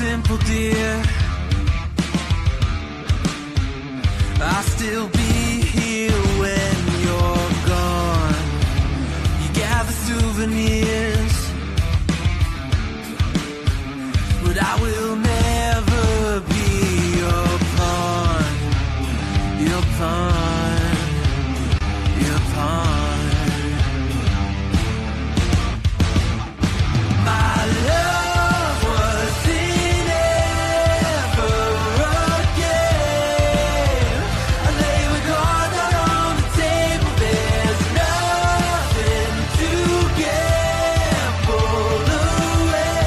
simple, dear. I'll still be here when you're gone. You gather souvenirs, but I will never be your pawn. Your pawn. Your pawn. My love wasn't ever again. They were gone out on the table. There's nothing to gamble away.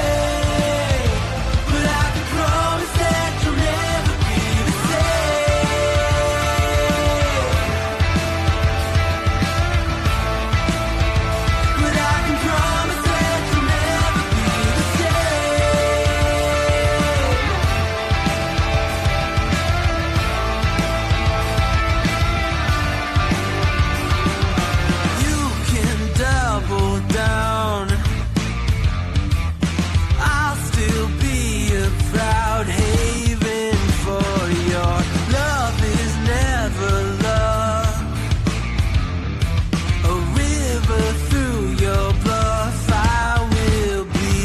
But I can promise that you'll never be the same. But I can promise that you'll never be the same. You can double down. I'll still be a proud haven for your love is never love. A river through your bluff, I will be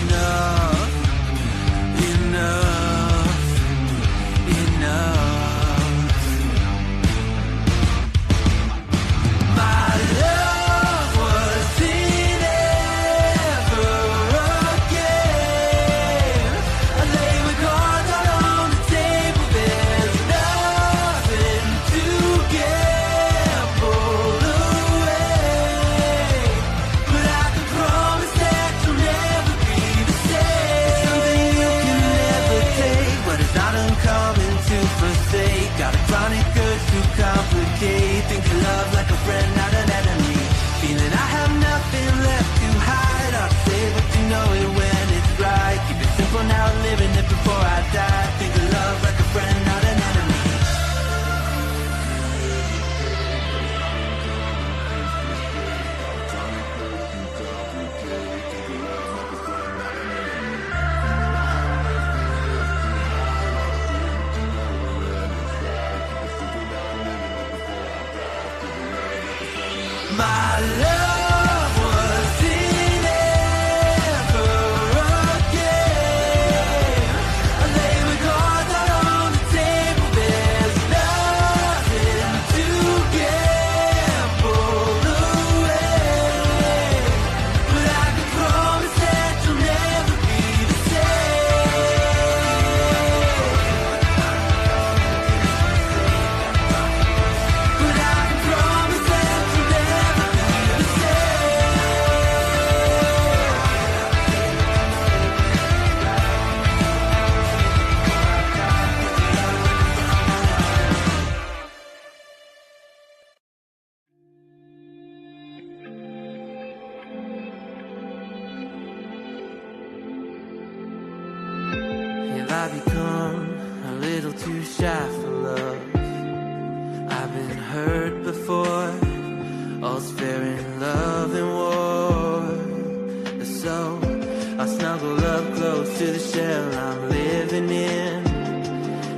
enough, enough, enough. My love wasn't ever again. They were gone out on the table. There's nothing to gamble away. But I can promise that you'll never be the same. Something you can never take, but it's not uncommon to forsake. Got a chronic urge to complicate. Think of love like a friend, not an enemy. Feeling I have nothing left to hide. I'll say what you know it when it's right. Keep it simple now, living it before I die. Think of love like a friend, not an enemy. My love wasn't ever again. They were gone out on the table. There's nothing to gamble away. But I can promise that you'll never be the same. But I can promise that you'll never be the Have I become a little too shy for love? I've been hurt before. All's fair in love and war. So I snuggle up close to the shell I'm living in.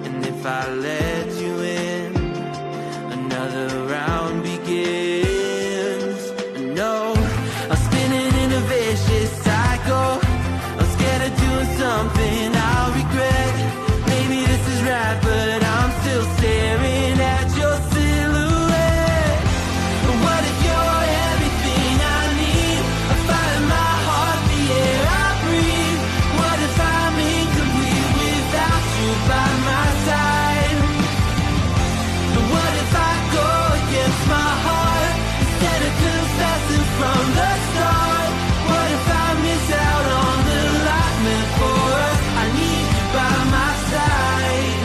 And if I let you in, another round begins. No, I'm spinning in a vicious cycle. I'm scared of doing something I'll regret. Maybe this is right, but I'm still staring at your silhouette. What if you're everything I need? A fire in my heart, the air I breathe. What if I'm incomplete without you by my side? What if I go against my heart instead of confessing from the start? What if I miss out on the life meant for us? I need you by my side.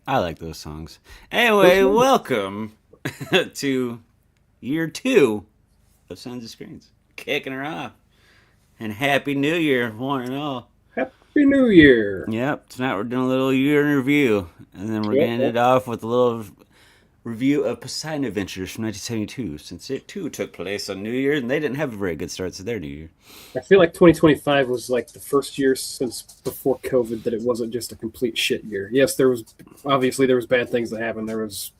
I like those songs. Anyway, welcome to year 2 of Sons of Screens. Kicking her off. And Happy New Year, one and all. Happy New Year. Yep, tonight we're doing a little year in review. And then we're going to end it off with a little review of Poseidon Adventures from 1972, since it too took place on New Year, and they didn't have a very good start to their New Year. I feel like 2025 was like the first year since before COVID that it wasn't just a complete shit year. Yes, there was bad things that happened. There was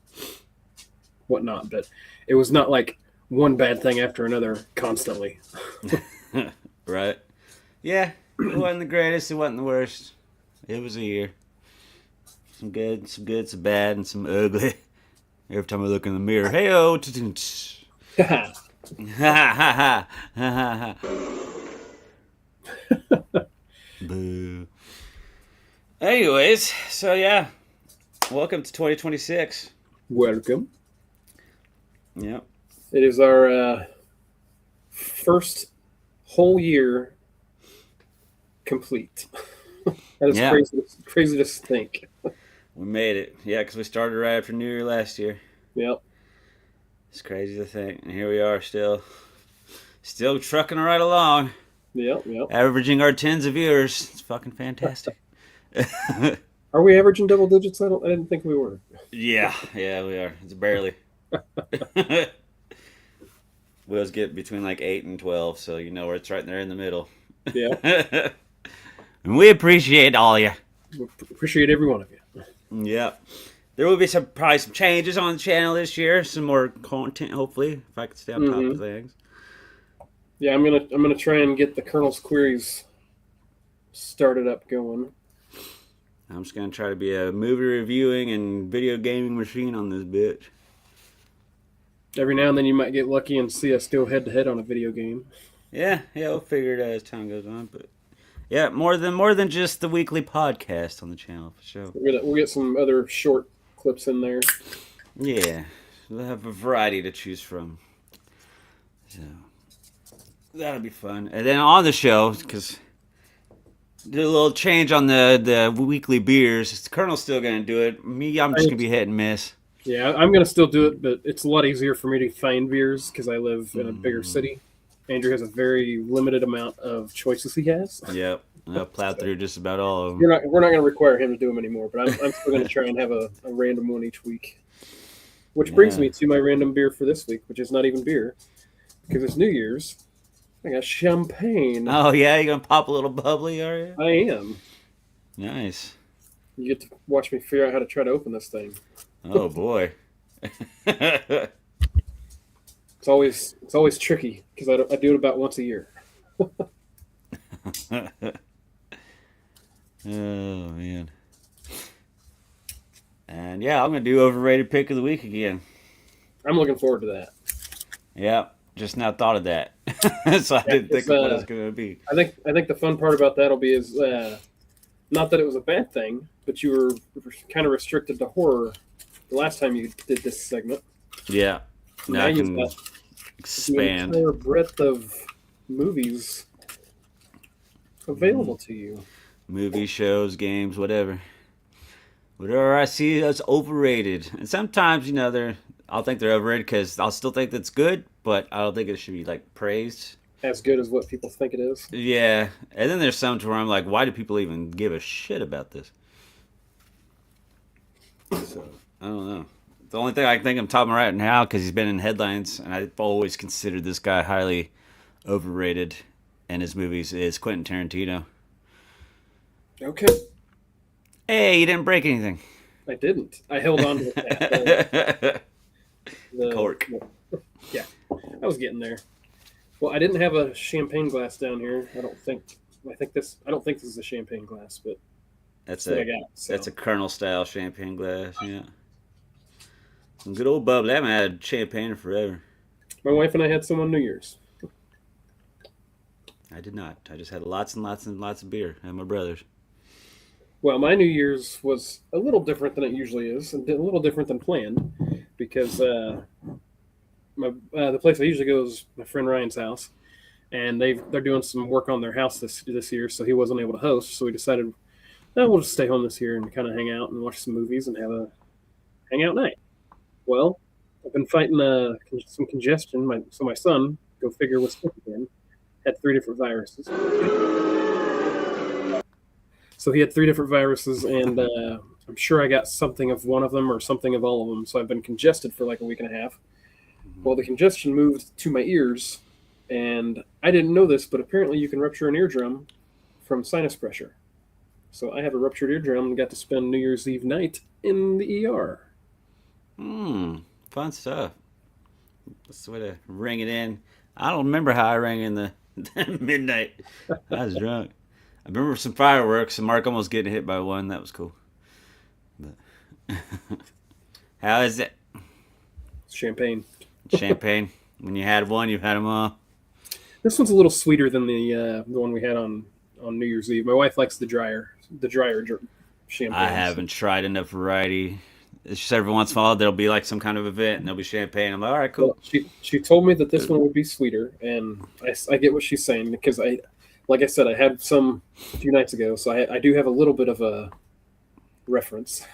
whatnot, but it was not like one bad thing after another constantly. Right? Yeah, it wasn't the greatest, it wasn't the worst. It was a year. Some good, some bad, and some ugly. Every time I look in the mirror, hey-oh, ha ha ha ha. Boo. Anyways, so yeah, welcome to 2026. Welcome. Yep. It is our first whole year complete. That is crazy to think. We made it. Yeah, because we started right after New Year last year. Yep. It's crazy to think. And here we are still trucking right along. Yep. Averaging our tens of viewers. It's fucking fantastic. Are we averaging double digits? I didn't think we were. Yeah, we are. It's barely. We always get between like 8 and 12, so you know where it's right there in the middle. Yeah. And we appreciate all of you. We appreciate every one of you. Yeah. There will be probably some changes on the channel this year. Some more content, hopefully, if I can stay on top of things. Yeah, I'm gonna try and get the Colonel's Queries started up going. I'm just gonna try to be a movie reviewing and video gaming machine on this bitch. Every now and then you might get lucky and see us go head to head on a video game. Yeah, we'll figure it out as time goes on, but yeah, more than just the weekly podcast on the channel for sure. We'll get some other short clips in there. Yeah, we'll have a variety to choose from. So that'll be fun. And then on the show, because did a little change on the weekly beers. The Colonel's still gonna do it. Me, I'm just gonna be hit and miss. Yeah, I'm gonna still do it, but it's a lot easier for me to find beers because I live in a bigger city. Andrew has a very limited amount of choices he has. Yep. I'll plow through just about all of them. We're not going to require him to do them anymore, but I'm still going to try and have a random one each week. Which brings me to my random beer for this week, which is not even beer, because it's New Year's. I got champagne. Oh, yeah? You going to pop a little bubbly, are you? I am. Nice. You get to watch me figure out how to try to open this thing. Oh, boy. It's always tricky because I do it about once a year. Oh, man. And yeah, I'm going to do overrated pick of the week again. I'm looking forward to that. Yeah, just now thought of that. So I didn't think of what it was going to be. I think the fun part about that will be is not that it was a bad thing, but you were kind of restricted to horror the last time you did this segment. Yeah. Now I can expand. The entire breadth of movies available to you. Movies, shows, games, whatever. Whatever I see that's overrated. And sometimes, I'll think they're overrated because I'll still think that's good, but I don't think it should be, praised. As good as what people think it is. Yeah. And then there's some to where I'm like, why do people even give a shit about this? So, I don't know. The only thing I think I'm talking right now, because he's been in headlines, and I've always considered this guy highly overrated in his movies, is Quentin Tarantino. Okay. Hey, you didn't break anything. I didn't. I held on to the cork. Yeah, I was getting there. Well, I didn't have a champagne glass down here. I don't think this is a champagne glass, but that's what I got. So. That's a Colonel style champagne glass. Yeah. Some good old bubbly. I haven't had champagne in forever. My wife and I had some on New Year's. I did not. I just had lots and lots and lots of beer at my brother's. Well, my New Year's was a little different than it usually is, and a little different than planned, because the place I usually go is my friend Ryan's house, and they're doing some work on their house this year, so he wasn't able to host. So we decided, we'll just stay home this year and kind of hang out and watch some movies and have a hangout night. Well, I've been fighting some congestion. So my son, go figure, was sick again. Had 3 different viruses. So he had 3 different viruses, and I'm sure I got something of one of them or something of all of them. So I've been congested for like a week and a half. Well, the congestion moved to my ears, and I didn't know this, but apparently you can rupture an eardrum from sinus pressure. So I have a ruptured eardrum and got to spend New Year's Eve night in the ER. Fun stuff. That's the way to ring it in. I don't remember how I rang in the midnight. I was drunk. I remember some fireworks and Mark almost getting hit by one. That was cool. But how is it? Champagne. Champagne. When you had one, you had them all. This one's a little sweeter than the one we had on New Year's Eve. My wife likes the drier champagne. I haven't tried enough variety. It's just every once in a while there'll be like some kind of event and there'll be champagne. I'm like, all right, cool. Well, she told me that this one would be sweeter, and I get what she's saying because like I said, I had some a few nights ago, so I do have a little bit of a reference.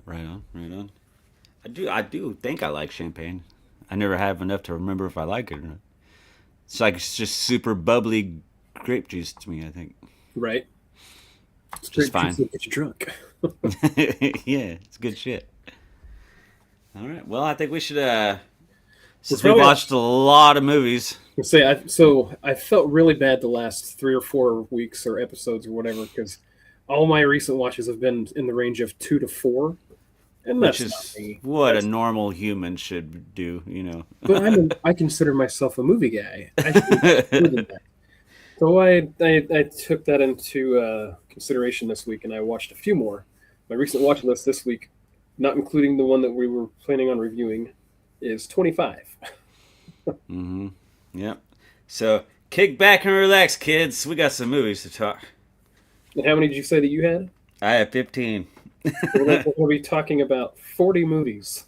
Right on, right on. I do think I like champagne. I never have enough to remember if I like it or not. It's just super bubbly grape juice to me, I think. Right. It's just fine. Get you drunk. Yeah, it's good shit. All right. Well, I think we should. Since we probably- watched a lot of movies. I felt really bad the last 3 or 4 weeks or episodes or whatever because all my recent watches have been in the range of 2 to 4, and Which that's is not me. what a normal human should do, you know. But I consider myself a movie guy. I should do more than that. So I took that into consideration this week, and I watched a few more. My recent watch list this week, not including the one that we were planning on reviewing, is 25. Mm-hmm. Yep. So kick back and relax, kids. We got some movies to talk. And how many did you say that you had? I have 15. We're going to be talking about 40 movies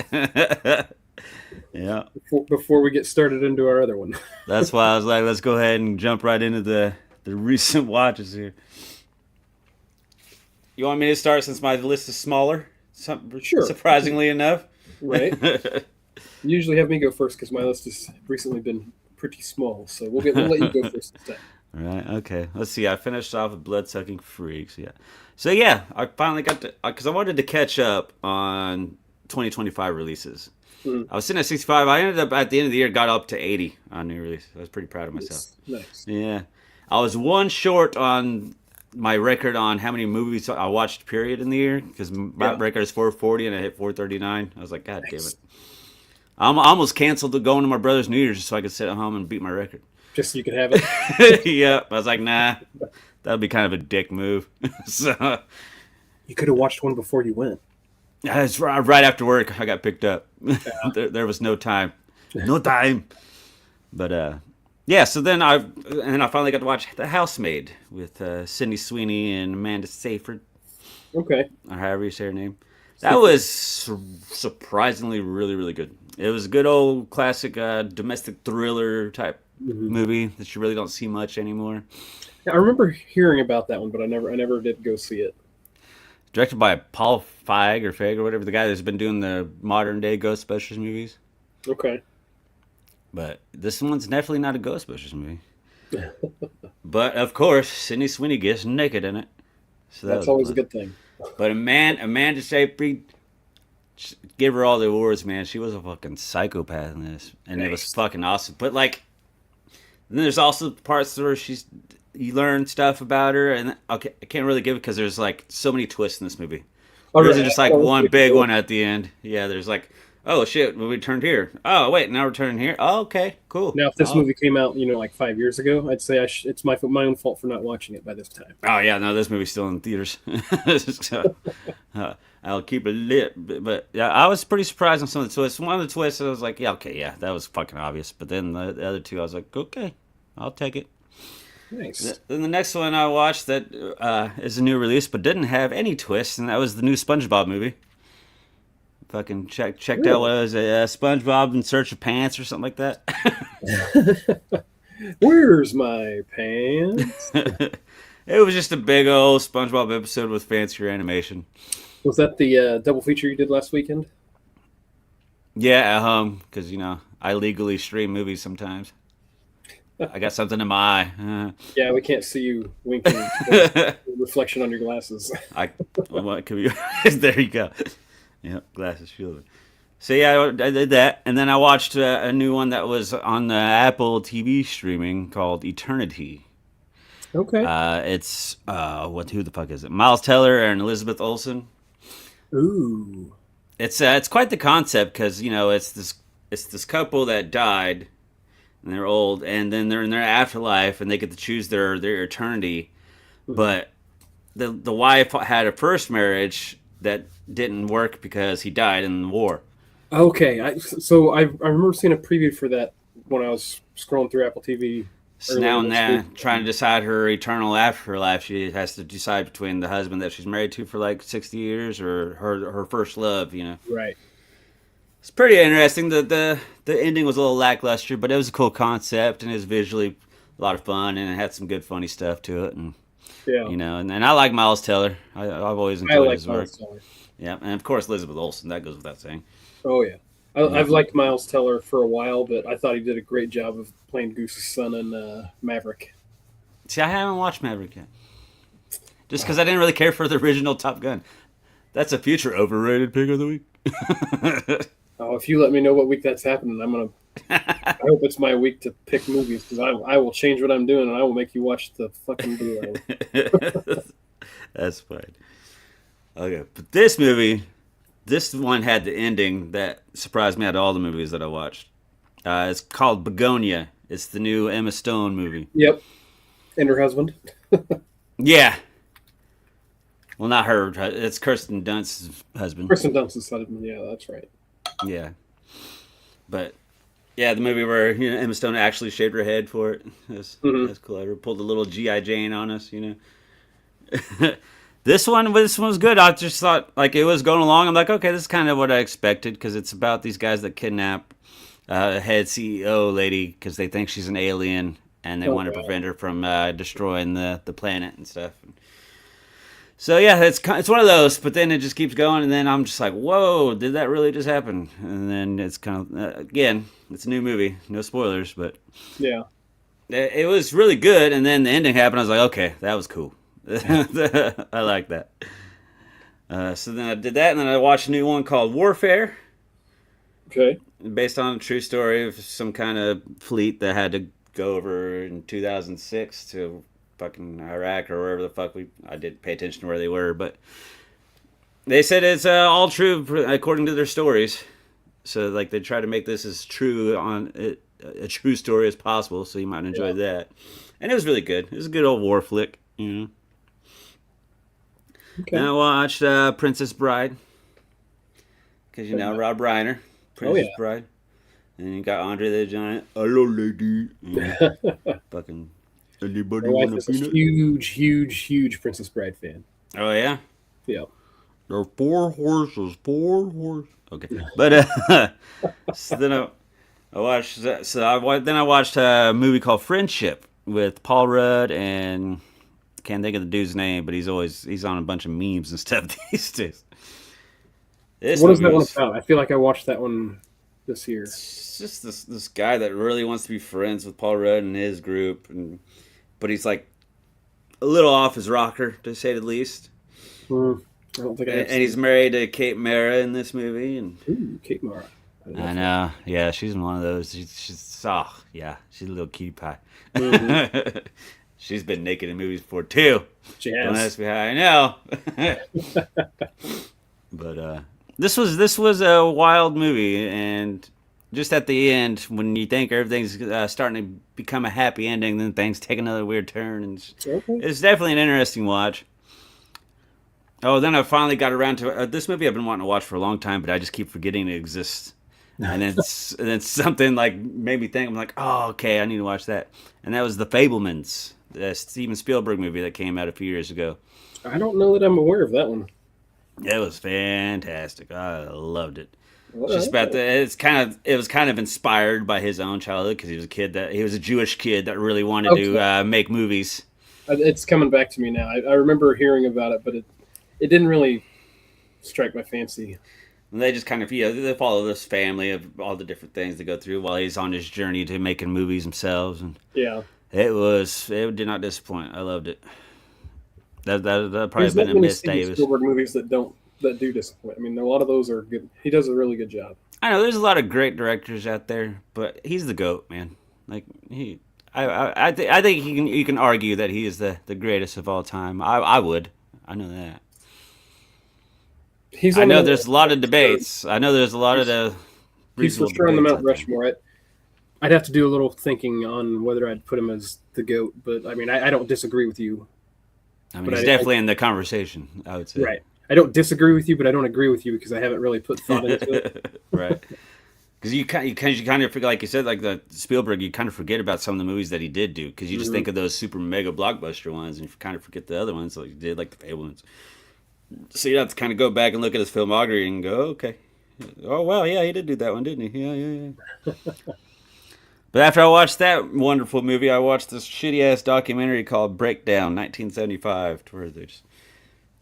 Yeah. before we get started into our other one. That's why I was like, let's go ahead and jump right into the recent watches here. You want me to start since my list is smaller? Sure. Surprisingly enough. Right? You usually have me go first because my list has recently been pretty small. So we'll let you go first this time. Right, okay. Let's see. I finished off with Blood-Sucking Freaks, yeah. So, yeah, I finally got to... Because I wanted to catch up on 2025 releases. I was sitting at 65. I ended up, at the end of the year, got up to 80 on new release. I was pretty proud of myself. Nice. Yeah. I was one short on my record on how many movies I watched, period, in the year. Because my record is 440, and I hit 439. I was like, God damn it. I almost canceled going to my brother's New Year's just so I could sit at home and beat my record. Just so you could have it. Yeah, I was like, nah, that would be kind of a dick move. So You could have watched one before you went. it's right after work. I got picked up. There was no time, But yeah. So then I finally got to watch The Housemaid with Sydney Sweeney and Amanda Seyfried, Okay. or however you say her name. That was surprisingly really, really good. It was a good old classic domestic thriller type movie that you really don't see much anymore. Yeah, I remember hearing about that one, but I never did go see it. Directed by Paul Feig or whatever, the guy that's been doing the modern day Ghostbusters movies. Okay. But this one's definitely not a Ghostbusters movie. But of course, Sydney Sweeney gets naked in it. So That's always a good thing. But Amanda Seyfried, give her all the awards, man. She was a fucking psychopath in this, and it was fucking awesome. But like, then there's also parts where you learn stuff about her, and okay, I can't really give it because there's like so many twists in this movie. There isn't just like one big one at the end. Yeah, there's like, oh shit, we turned here. Oh wait, now we're turning here. Oh, okay, cool. Now, if this movie came out, like 5 years ago, I'd say it's my own fault for not watching it by this time. Oh yeah, no, this movie's still in theaters. So, I'll keep it lit. But yeah, I was pretty surprised on some of the twists. One of the twists, I was like, yeah, okay, yeah, that was fucking obvious. But then the other two, I was like, okay, I'll take it. Nice. Then the next one I watched that is a new release, but didn't have any twists, and that was the new SpongeBob movie. Fucking checked out what it was, SpongeBob in Search of Pants or something like that. Where's my pants? It was just a big old SpongeBob episode with fancier animation. Was that the double feature you did last weekend? Yeah, at home, because I legally stream movies sometimes. I got something in my eye. Yeah, we can't see you winking. Reflection on your glasses. What could be? There you go. Yep, glasses shielded. So yeah, I did that, and then I watched a new one that was on the Apple TV streaming called Eternity. Okay. It's who the fuck is it? Miles Teller and Elizabeth Olsen. Ooh. It's quite the concept because it's this couple that died and they're old, and then they're in their afterlife and they get to choose their eternity. But the wife had a first marriage that didn't work because he died in the war. Okay. I remember seeing a preview for that when I was scrolling through Apple TV. So now and then, trying to decide her eternal afterlife, she has to decide between the husband that she's married to for like 60 years or her first love. Right. It's pretty interesting. The ending was a little lackluster, but it was a cool concept and it was visually a lot of fun and it had some good funny stuff to it. And Yeah. and I like Miles Teller. I've always I enjoyed like his work. Miles Teller. Yeah, and of course Elizabeth Olsen. That goes without saying. Oh yeah. I've liked Miles Teller for a while, but I thought he did a great job of playing Goose's son in Maverick. See, I haven't watched Maverick yet, just because I didn't really care for the original Top Gun. That's a future overrated pick of the week. Oh, if you let me know what week that's happening, I hope it's my week to pick movies because I will change what I'm doing and I will make you watch the fucking Blu-ray. That's fine. Okay, but this one had the ending that surprised me out of all the movies that I watched. It's called Begonia. It's the new Emma Stone movie. Yep. And her husband. Yeah. Well, not her. It's Kirsten Dunst's husband. Kristen Dunst's husband. Yeah, that's right. Yeah. But yeah, the movie where Emma Stone actually shaved her head for it. That's clever. Pulled a little G.I. Jane on us, This one was good. I just thought like it was going along. I'm like, okay, this is kind of what I expected because it's about these guys that kidnap a head CEO lady because they think she's an alien and they want to prevent her from destroying the planet and stuff. So yeah, it's one of those. But then it just keeps going, and then I'm just like, whoa, did that really just happen? And then it's kind of again, it's a new movie, no spoilers, but yeah, it was really good. And then the ending happened. I was like, okay, that was cool. I like that. So then I did that, and then I watched a new one called Warfare. Okay. Based on a true story of some kind of fleet that had to go over in 2006 to fucking Iraq or wherever the fuck I didn't pay attention to where they were, but they said it's all true according to their stories. So like they try to make this as true on a true story as possible, so you might enjoy that. And it was really good. It was a good old war flick, Okay. Then I watched Princess Bride because Rob Reiner, Princess Bride, and you got Andre the Giant. Hello, lady. Fucking anybody My wife want is a a peanut? huge Princess Bride fan. Oh yeah. Yeah. There are 4 horses. Okay, but so then I watched. Then I watched a movie called Friendship with Paul Rudd and can't think of the dude's name, but he's on a bunch of memes and stuff these days. What is that one about? I feel like I watched that one this year. It's just this guy that really wants to be friends with Paul Rudd and his group, but he's like a little off his rocker to say the least. I don't think And he's married to Kate Mara in this movie, and Ooh, Kate Mara. I know, yeah, she's one of those. She's a little cutie pie. Mm-hmm. She's been naked in movies before too. She Don't has. ask me how I know. But this was a wild movie, and just at the end, when you think everything's starting to become a happy ending, then things take another weird turn, and it's definitely an interesting watch. Oh, then I finally got around to this movie I've been wanting to watch for a long time, but I just keep forgetting it exists. And then something like made me think, I'm like, oh, okay, I need to watch that. And that was The Fabelmans, the Steven Spielberg movie that came out a few years ago. I don't know that I'm aware of that one. It was fantastic. I loved it. Just about it was kind of inspired by his own childhood because he was a Jewish kid that really wanted to make movies. It's coming back to me now. I remember hearing about it, but it didn't really strike my fancy. And they just kind of, they follow this family of all the different things they go through while he's on his journey to making movies themselves. And Yeah. it did not disappoint. I loved it. That probably There's been not a many miss, Steven Davis. Spielberg movies that do disappoint. I mean, a lot of those are good. He does a really good job. I know there's a lot of great directors out there, but he's the GOAT, man. Like I think you can argue that he is the greatest of all time. I would. I know that. I know there's a lot of debates. I know there's a lot of the he's for reasonable sure on the debates Mount out there. Rushmore. I'd have to do a little thinking on whether I'd put him as the GOAT, but I mean, I don't disagree with you. I mean, But he's definitely in the conversation, I would say. Right. I don't disagree with you, but I don't agree with you because I haven't really put thought into it. Right. Because you kind of forget, like you said, like the Spielberg, you kind of forget about some of the movies that he did do because you just think of those super mega blockbuster ones and you kind of forget the other ones like you did, like the Fablemans. So you have to kind of go back and look at his filmography and go, okay, oh wow, yeah, he did do that one, didn't he? Yeah. But after I watched that wonderful movie, I watched this shitty ass documentary called Breakdown, 1975, where they just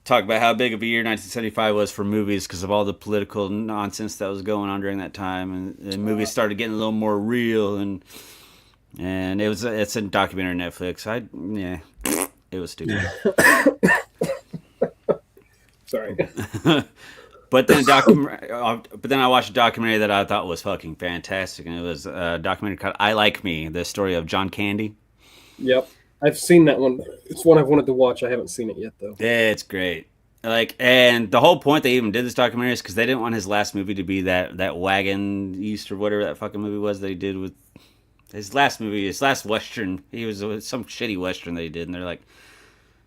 talk about how big of a year 1975 was for movies because of all the political nonsense that was going on during that time, and movies started getting a little more real, and it's a documentary on Netflix. It was stupid. Sorry. But then I watched a documentary that I thought was fucking fantastic, and it was a documentary called "I Like Me," the story of John Candy. Yep. I've seen that one. It's one I've wanted to watch. I haven't seen it yet, though. It's great. And the whole point they even did this documentary is because they didn't want his last movie to be that Wagon East or whatever that fucking movie was that he did with his last Western. He was some shitty Western that he did, and they're like,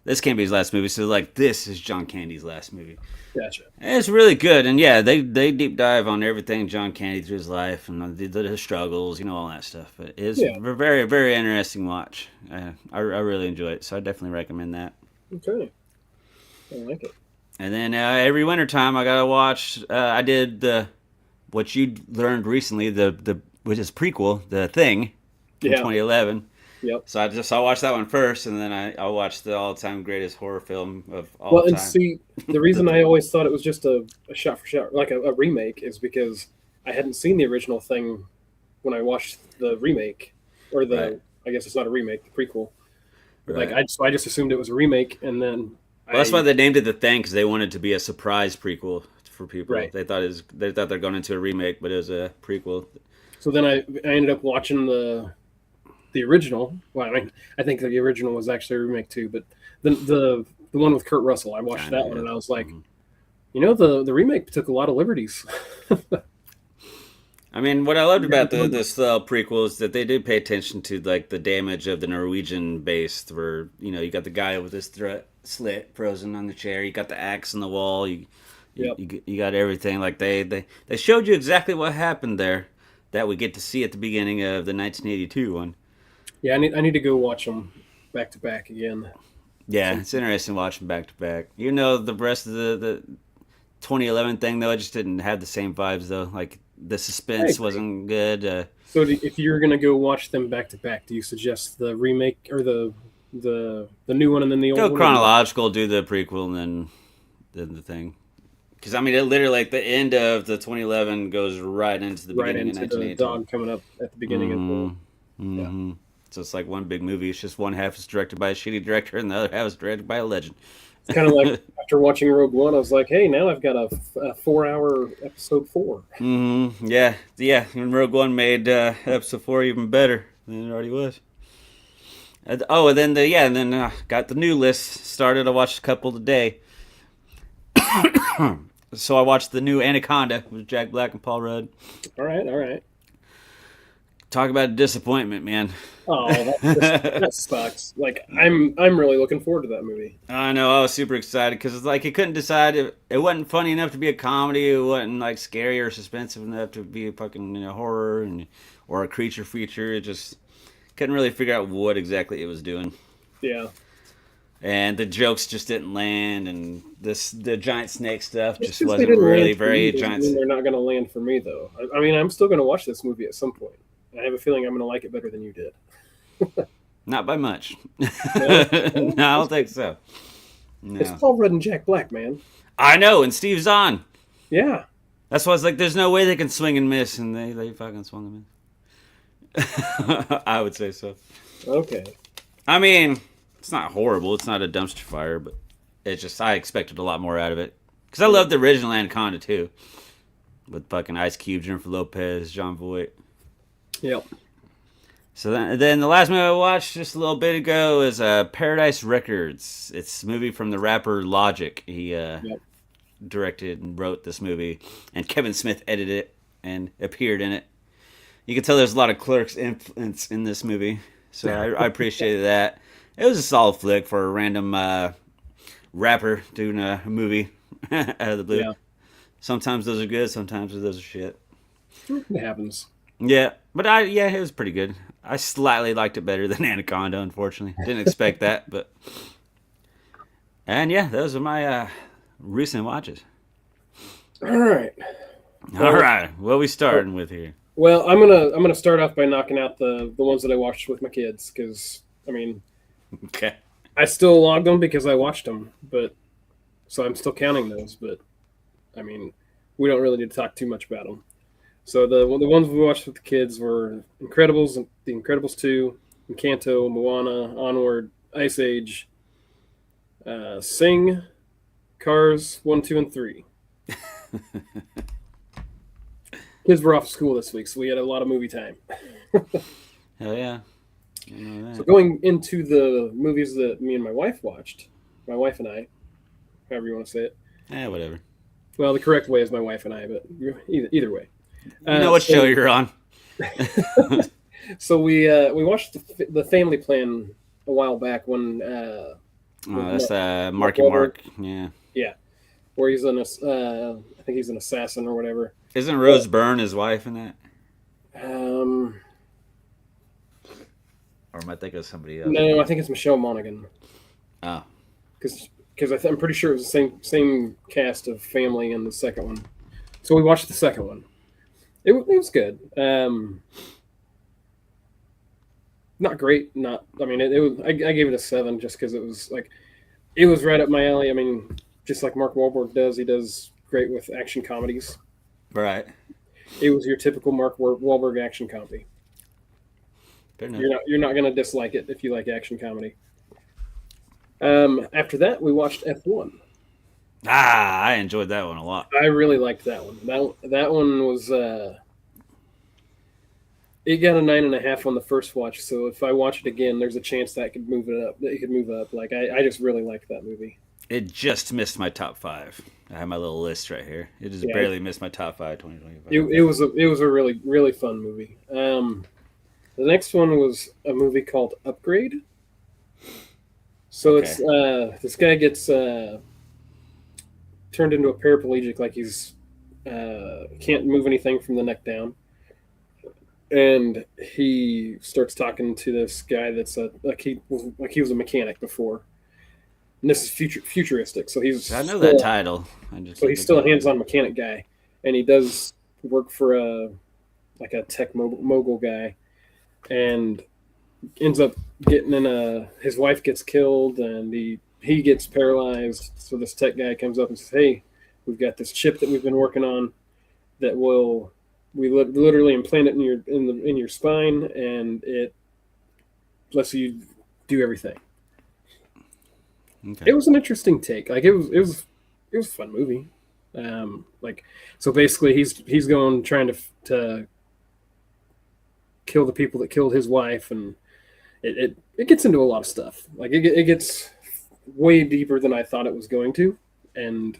this can't be his last movie. So like, this is John Candy's last movie. Gotcha. And it's really good, and yeah, they deep dive on everything John Candy through his life and the struggles, all that stuff. But it's a very, very interesting watch. I really enjoy it, so I definitely recommend that. Okay. I like it. And then every wintertime I gotta watch. I did what you learned recently, which is prequel, The Thing, in 2011. Yep. So I watched that one first, and then I watched the all-time greatest horror film of all time. And see, the reason I always thought it was just a shot for shot, like a remake, is because I hadn't seen the original Thing when I watched the remake, or I guess it's not a remake, the prequel. Right. I just assumed it was a remake, and then. Well, that's why they named it The Thing, because they wanted it to be a surprise prequel for people. Right. They thought they're going into a remake, but it was a prequel. So then I ended up watching the original. Well, I think the original was actually a remake too, but the one with Kurt Russell, I watched that one, and I was like, the remake took a lot of liberties. I mean, what I loved about this prequel is that they did pay attention to like the damage of the Norwegian base, where you got the guy with his slit frozen on the chair, you got the axe in the wall, you got everything. Like they showed you exactly what happened there, that we get to see at the beginning of the 1982 one. Yeah, I need to go watch them back to back again. Yeah, it's interesting watching back to back. The rest of the 2011 thing though, it just didn't have the same vibes though. Like the suspense wasn't good. So if you're gonna go watch them back to back, do you suggest the remake or the new one and then the old one? Go chronological, do the prequel and then the Thing. Because I mean, it literally like the end of the 2011 goes right into the beginning of 1982. The dog coming up at the beginning of the. Mm-hmm. Yeah. So it's like one big movie. It's just one half is directed by a shitty director, and the other half is directed by a legend. It's kind of like after watching Rogue One, I was like, hey, now I've got a 4-hour episode 4. Mm-hmm. Yeah. And Rogue One made episode 4 even better than it already was. And then got the new list started. I watched a couple today. So I watched the new Anaconda with Jack Black and Paul Rudd. All right. Talk about a disappointment, man. Oh, that sucks. Like I'm really looking forward to that movie. I know, I was super excited because it's like it couldn't decide. It wasn't funny enough to be a comedy. It wasn't like scary or suspensive enough to be a fucking horror or a creature feature. It just couldn't really figure out what exactly it was doing. Yeah. And the jokes just didn't land, and the giant snake stuff just wasn't really very giant. They're not going to land for me though. I mean, I'm still going to watch this movie at some point. I have a feeling I'm going to like it better than you did. Not by much. No, I don't think so. No. It's Paul Rudd and Jack Black, man. I know, and Steve Zahn. Yeah. That's why it's like there's no way they can swing and miss, and they fucking swung and miss. I would say so. Okay. I mean, it's not horrible. It's not a dumpster fire, but it's just I expected a lot more out of it because I loved the original Anaconda too, with fucking Ice Cube, Jennifer Lopez, John Voight. Yep. So then the last movie I watched just a little bit ago is Paradise Records. It's a movie from the rapper Logic. He directed and wrote this movie, and Kevin Smith edited it and appeared in it. You can tell there's a lot of Clerks influence in this movie, so I appreciated that. It was a solid flick for a random rapper doing a movie out of the blue. Yeah. Sometimes those are good, sometimes those are shit. It happens. Yeah, but it was pretty good. I slightly liked it better than Anaconda, unfortunately. Didn't expect that, but... And yeah, those are my recent watches. All right. All right, what are we starting with here? Well, I'm gonna start off by knocking out the ones that I watched with my kids because I mean, Okay. I still logged them because I watched them, but so I'm still counting those. But I mean, we don't really need to talk too much about them. So the ones we watched with the kids were Incredibles, The Incredibles 2, Encanto, Moana, Onward, Ice Age, Sing, Cars 1, 2, and 3. Kids were off school this week, so we had a lot of movie time. Hell yeah. I know that. So going into the movies that me and my wife watched, my wife and I, however you want to say it. Whatever. Well, the correct way is my wife and I, but either way. You know what show you're on. So we watched the Family Plan a while back when that's Marky Mark. Yeah. Yeah, where he's I think he's an assassin or whatever. Isn't Rose Byrne his wife in that? Or am I thinking of somebody else? No, I think it's Michelle Monaghan. Oh. Because I'm pretty sure it was the same cast of Family in the second one. So we watched the second one. It was good. Not great. It was. I gave it a 7 just because it was it was right up my alley. I mean, just like Mark Wahlberg does, he does great with action comedies. Right. It was your typical Mark Wahlberg action comedy. Fair enough. You're not going to dislike it if you like action comedy. After that, we watched F1. I enjoyed that one a lot. I really liked that one. That one was it got a 9.5 on the first watch. So if I watch it again, there's a chance that could move it up. That it could move up. I just really liked that movie. It just missed my top 5. I have my little list right here. It just barely missed my top 5 2025. It was a really really fun movie. The next one was a movie called Upgrade. So it's this guy gets turned into a paraplegic, like he's can't move anything from the neck down, and he starts talking to this guy that's he was a mechanic before. And this is futuristic, so I know that title. So he's still a hands-on mechanic guy, and he does work for a tech mogul guy, and ends up getting in his wife gets killed, and he gets paralyzed. So this tech guy comes up and says, "Hey, we've got this chip that we've been working on that we literally implant it in your spine, and it lets you do everything." Okay. It was an interesting take. It was a fun movie. So basically, he's going trying to kill the people that killed his wife, and it gets into a lot of stuff. It gets way deeper than I thought it was going to. And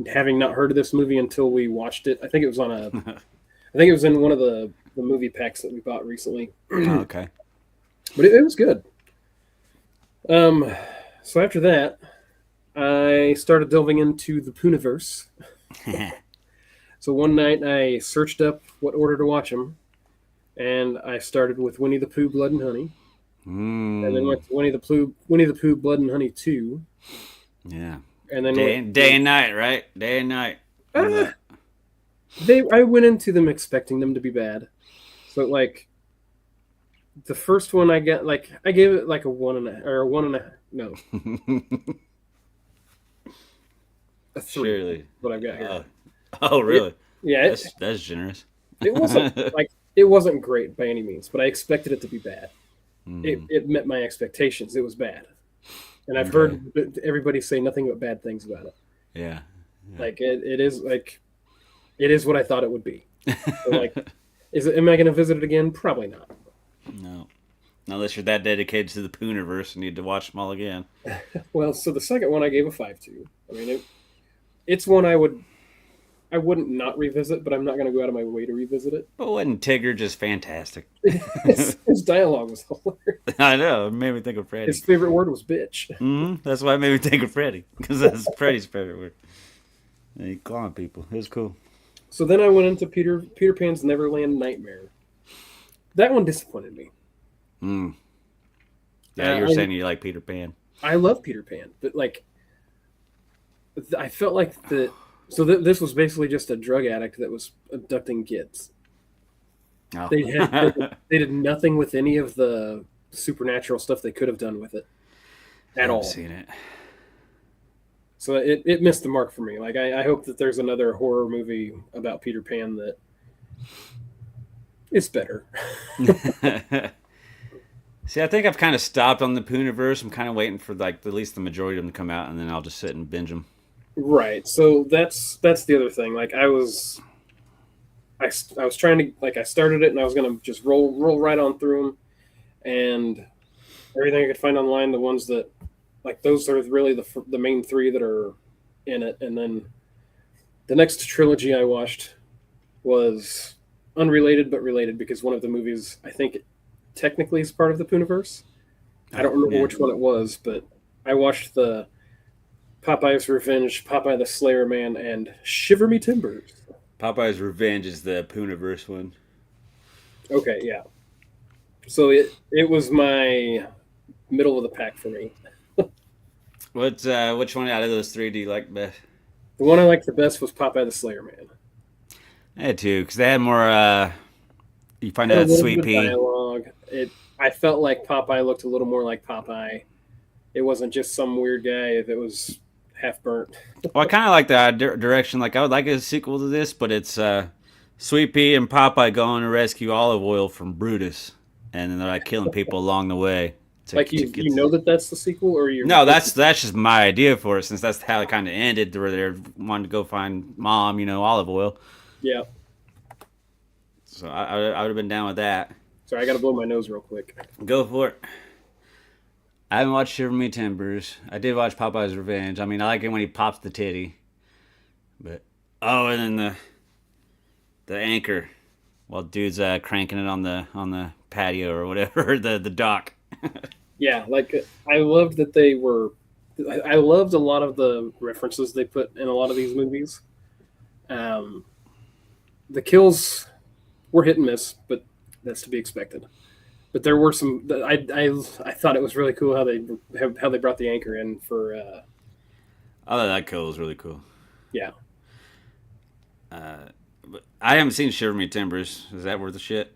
having not heard of this movie until we watched it, I think it was in one of the movie packs that we bought recently. Oh, okay. But it was good. So after that, I started delving into the Pooniverse. So one night I searched up what order to watch them, and I started with Winnie the Pooh, Blood and Honey, and then went to Winnie the Pooh, Blood and Honey 2. Yeah. And then day and night, right? Day and night. I went into them expecting them to be bad. So the first one I gave it a 1.5 or a 1.5. No. A 3. Surely. What I've got here. Oh, really? Yeah, That's generous. it wasn't like it wasn't great by any means, but I expected it to be bad. Mm, It met my expectations. It was bad, and I've okay. heard everybody say nothing but bad things about it. Yeah. Yeah. Like it is like it is what I thought it would be. So, like, am I going to visit it again? Probably not. No. Unless you're that dedicated to the Pooniverse and need to watch them all again. Well, so the second one I gave a 5 to. I mean, it's one I wouldn't not revisit, but I'm not going to go out of my way to revisit it. But wasn't Tigger just fantastic? His dialogue was hilarious. I know. It made me think of Freddy. His favorite word was bitch. That's why it made me think of Freddy. Because that's Freddy's favorite word. And he clawing people. It was cool. So then I went into Peter Pan's Neverland Nightmare. That one disappointed me. Mm. Yeah, you were saying you like Peter Pan. I love Peter Pan, but like, I felt like the so this was basically just a drug addict that was abducting kids. Oh. They did nothing with any of the supernatural stuff they could have done with it at all. I've seen it. So it missed the mark for me. Like I hope that there's another horror movie about Peter Pan that is better. See, I think I've kind of stopped on the Pooniverse. I'm kind of waiting for like at least the majority of them to come out, and then I'll just sit and binge them. Right. So that's the other thing. Like I was trying to like I started it and I was gonna just roll right on through them, and everything I could find online, the ones that like those are really the main three that are in it, and then the next trilogy I watched was unrelated but related because one of the movies I think technically is part of the Pooniverse. I don't remember which one it was, but I watched the Popeye's Revenge, Popeye the Slayer Man, and Shiver Me Timbers. Popeye's Revenge is the Pooniverse one. Okay, yeah. So it was my middle of the pack for me. Which one out of those three do you like best? The one I liked the best was Popeye the Slayer Man. I had two because they had more. You find Had a out little Sweet bit of Pea. dialogue. I felt like Popeye looked a little more like Popeye. It wasn't just some weird guy that was half burnt. Well, I kind of like the direction. Like I would like a sequel to this, but it's Sweet Pea and Popeye going to rescue Olive Oil from Brutus, and then they're like killing people along the way. Like you know that's the sequel, or you? No, that's just my idea for it, since that's how it kind of ended, where they wanted to go find Mom, Olive Oil. Yeah. So I would have been down with that. Sorry, I got to blow my nose real quick. Go for it. I haven't watched Shiver Me Timbers. I did watch Popeye's Revenge. I mean, I like it when he pops the titty. But and then the anchor, while dude's cranking it on the patio or whatever, the dock. Yeah, like I loved that they were. I loved a lot of the references they put in a lot of these movies. The kills were hit and miss, but that's to be expected. But there were some. I thought it was really cool how they brought the anchor in for. I thought that kill was really cool. Yeah. But I haven't seen Shiver Me Timbers. Is that worth the shit?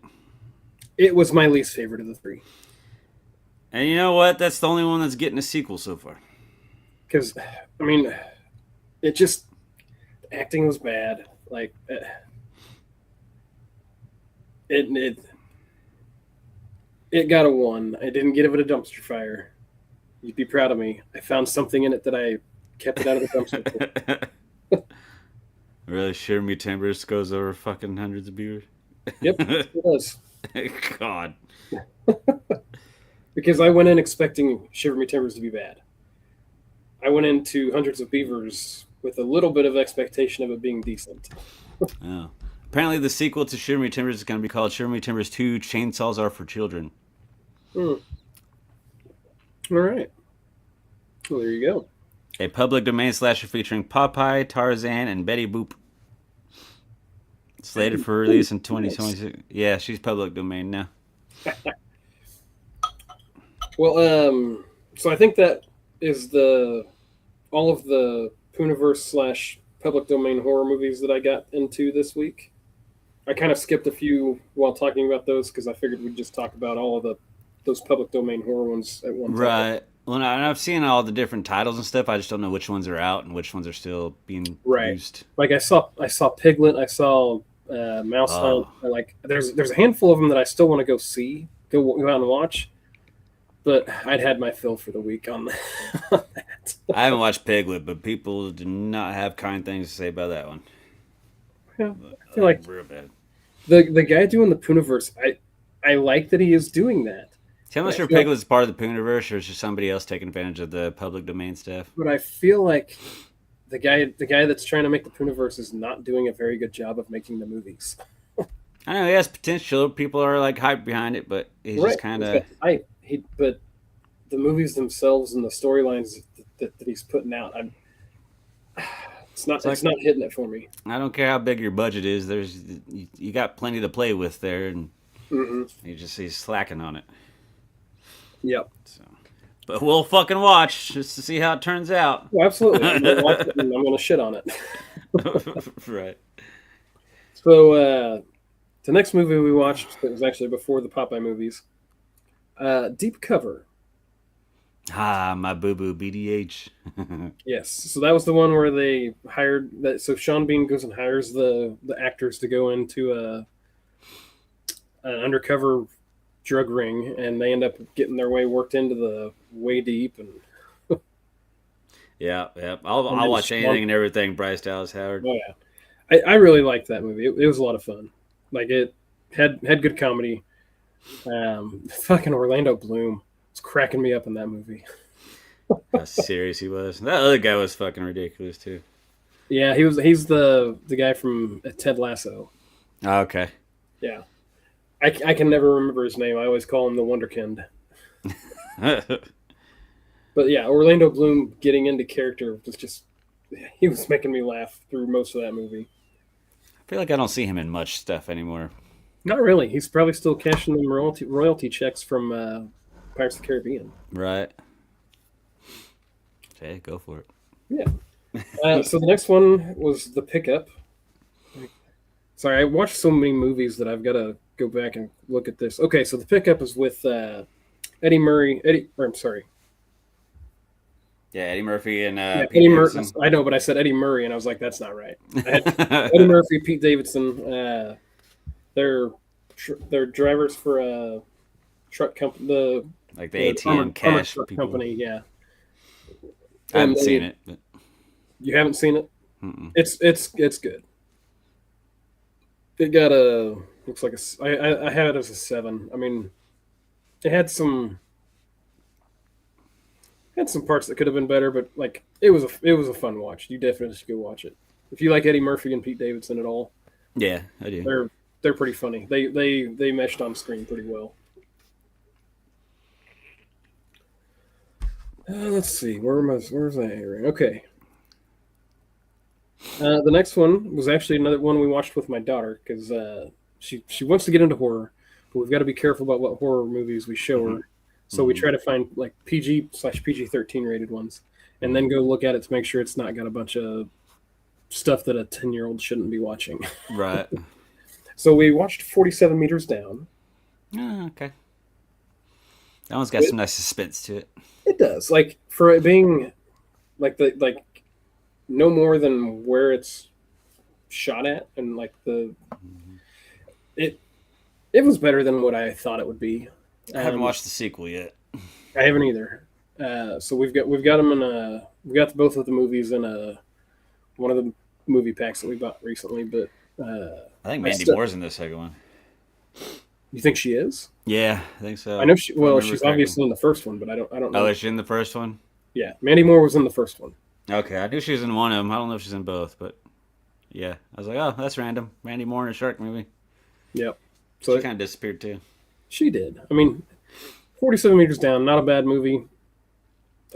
It was my least favorite of the three. And you know what? That's the only one that's getting a sequel so far. Because, I mean, it just acting was bad. Like it got a 1. I didn't give it a dumpster fire. You'd be proud of me. I found something in it that I kept it out of the dumpster. Really, Shiver Me Timbers goes over fucking hundreds of viewers. Yep, it does. God. Because I went in expecting Shiver Me Timbers to be bad. I went into Hundreds of Beavers with a little bit of expectation of it being decent. Oh. Apparently, the sequel to Shiver Me Timbers is going to be called Shiver Me Timbers 2: Chainsaws Are for Children. All right. Well, there you go. A public domain slasher featuring Popeye, Tarzan, and Betty Boop. Slated for release in 2026. Yeah, she's public domain now. Well, so I think that is all of the Pooniverse / public domain horror movies that I got into this week. I kind of skipped a few while talking about those because I figured we'd just talk about all of those public domain horror ones at one time. Right. Well, no, and I've seen all the different titles and stuff. I just don't know which ones are out and which ones are still being Right. produced. Like I saw Piglet, I saw Mouse Hunt. Oh, Like there's a handful of them that I still want to go out and watch. But I'd had my fill for the week on that. I haven't watched Piglet, but people do not have kind things to say about that one. Yeah, I feel like Real bad. the guy doing the Pooniverse, I like that he is doing that. Tell me But if I feel Piglet's part of the Pooniverse or is just somebody else taking advantage of the public domain stuff. but I feel like the guy that's trying to make the Pooniverse is not doing a very good job of making the movies. I know he has potential. People are like hyped behind it, but he's Right. just kind of. But the movies themselves and the storylines that he's putting out, it's not hitting it for me. I don't care how big your budget is. You got plenty to play with there, and Hmm. he's slacking on it. Yep. So, but we'll fucking watch just to see how it turns out. Well, absolutely. I'm gonna watch it and I'm gonna shit on it. Right. So the next movie we watched that was actually before the Popeye movies, Deep Cover. Ah, my boo boo BDH. Yes. So that was the one where they hired that. So Sean Bean goes and hires the actors to go into an undercover drug ring, and they end up getting their way worked into the way deep. And Yeah. And I'll then watch Sean- anything and everything. Bryce Dallas Howard. oh yeah, I really liked that movie. It was a lot of fun. Like it had good comedy. Fucking Orlando Bloom was cracking me up in that movie. How serious he was. That other guy was fucking ridiculous too. Yeah, he's the guy from Ted Lasso. Oh, okay. Yeah. I can never remember his name. I always call him the Wonderkind. But yeah, Orlando Bloom getting into character was just he was making me laugh through most of that movie. I feel like I don't see him in much stuff anymore. Not really. He's probably still cashing them royalty checks from Pirates of the Caribbean. Right. Okay, go for it. Yeah. So the next one was The Pickup. Sorry, I watched so many movies that I've got to go back and look at this. Okay, so The Pickup is with Eddie Murray. I'm sorry. Yeah, Eddie Murphy and Yeah, Pete Eddie Murphy. Davidson. I know, but I said Eddie Murray, and I was like, that's not right. I had Eddie Murphy, Pete Davidson. They're drivers for a truck company. Like the ATM armored cash truck people. company. Yeah. I haven't And seen it. But, You haven't seen it? mm-mm. It's good. It got a looks like I had it as a 7. I mean, it had some parts that could have been better, but like it was a fun watch. You definitely should go watch it if you like Eddie Murphy and Pete Davidson at all. Yeah, I do. They're pretty funny. They meshed on screen pretty well. Let's see. Where's that hearing? Okay. The next one was actually another one we watched with my daughter because she wants to get into horror, but we've got to be careful about what horror movies we show her. So we try to find like PG/PG-13 rated ones, and then go look at it to make sure it's not got a bunch of stuff that a 10-year-old shouldn't be watching. Right. So we watched 47 Meters Down. Oh, okay. That one's got some nice suspense to it. It does, like for it being like no more than where it's shot at, and like it was better than what I thought it would be. I haven't watched the sequel yet. I haven't either. So we've got them in we got both of the movies in one of the movie packs that we bought recently. But I think Mandy Moore's in the second one. You think she is? Yeah, I think so. I know If I remember she's correctly. obviously in the first one, but I don't know. Oh, is she in the first one? Yeah, Mandy Moore was in the first one. Okay, I knew she was in one of them. I don't know if she's in both, but yeah, I was like, oh, that's random. Mandy Moore in a shark movie. Yep. So So she kind of disappeared too. she did. I mean, 47 Meters Down, not a bad movie.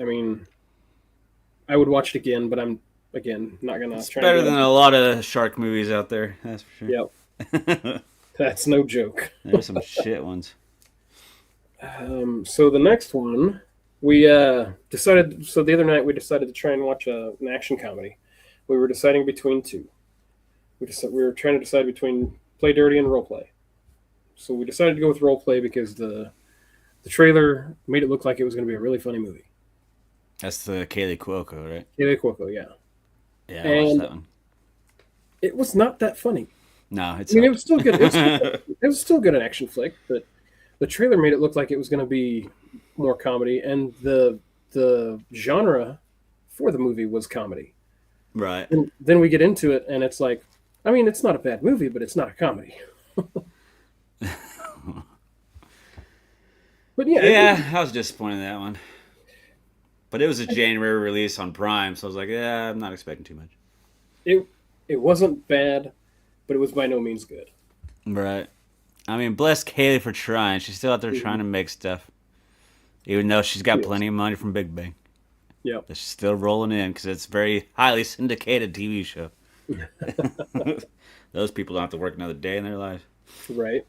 I mean, I would watch it again, but I'm again not gonna. It's try better and than a lot of shark movies out there. That's for sure. Yep, that's no joke. There's some shit ones. So the next one, we decided. So the other night we decided to try and watch an action comedy. We were deciding between two. We were trying to decide between Play Dirty and Role Play. So we decided to go with Role Play because the trailer made it look like it was going to be a really funny movie. That's the Kaylee Cuoco, right? Kaylee Cuoco, yeah. Yeah, I watched And that one. it was not that funny. No, it I mean, it sucked. was still good. It was still good an action flick, but the trailer made it look like it was going to be more comedy, and the genre for the movie was comedy. Right. And then we get into it, and it's like, I mean, it's not a bad movie, but it's not a comedy. But yeah, Yeah, I was disappointed in that one. But it was a January release on Prime, so I was like, yeah, I'm not expecting too much. it wasn't bad, but it was by no means good. Right. I mean, bless Kaylee for trying. She's still out there trying to make stuff. Even though she's got Yes. plenty of money from Big Bang. Yep. But she's still rolling in because it's a very highly syndicated TV show. Those people don't have to work another day in their life. Right.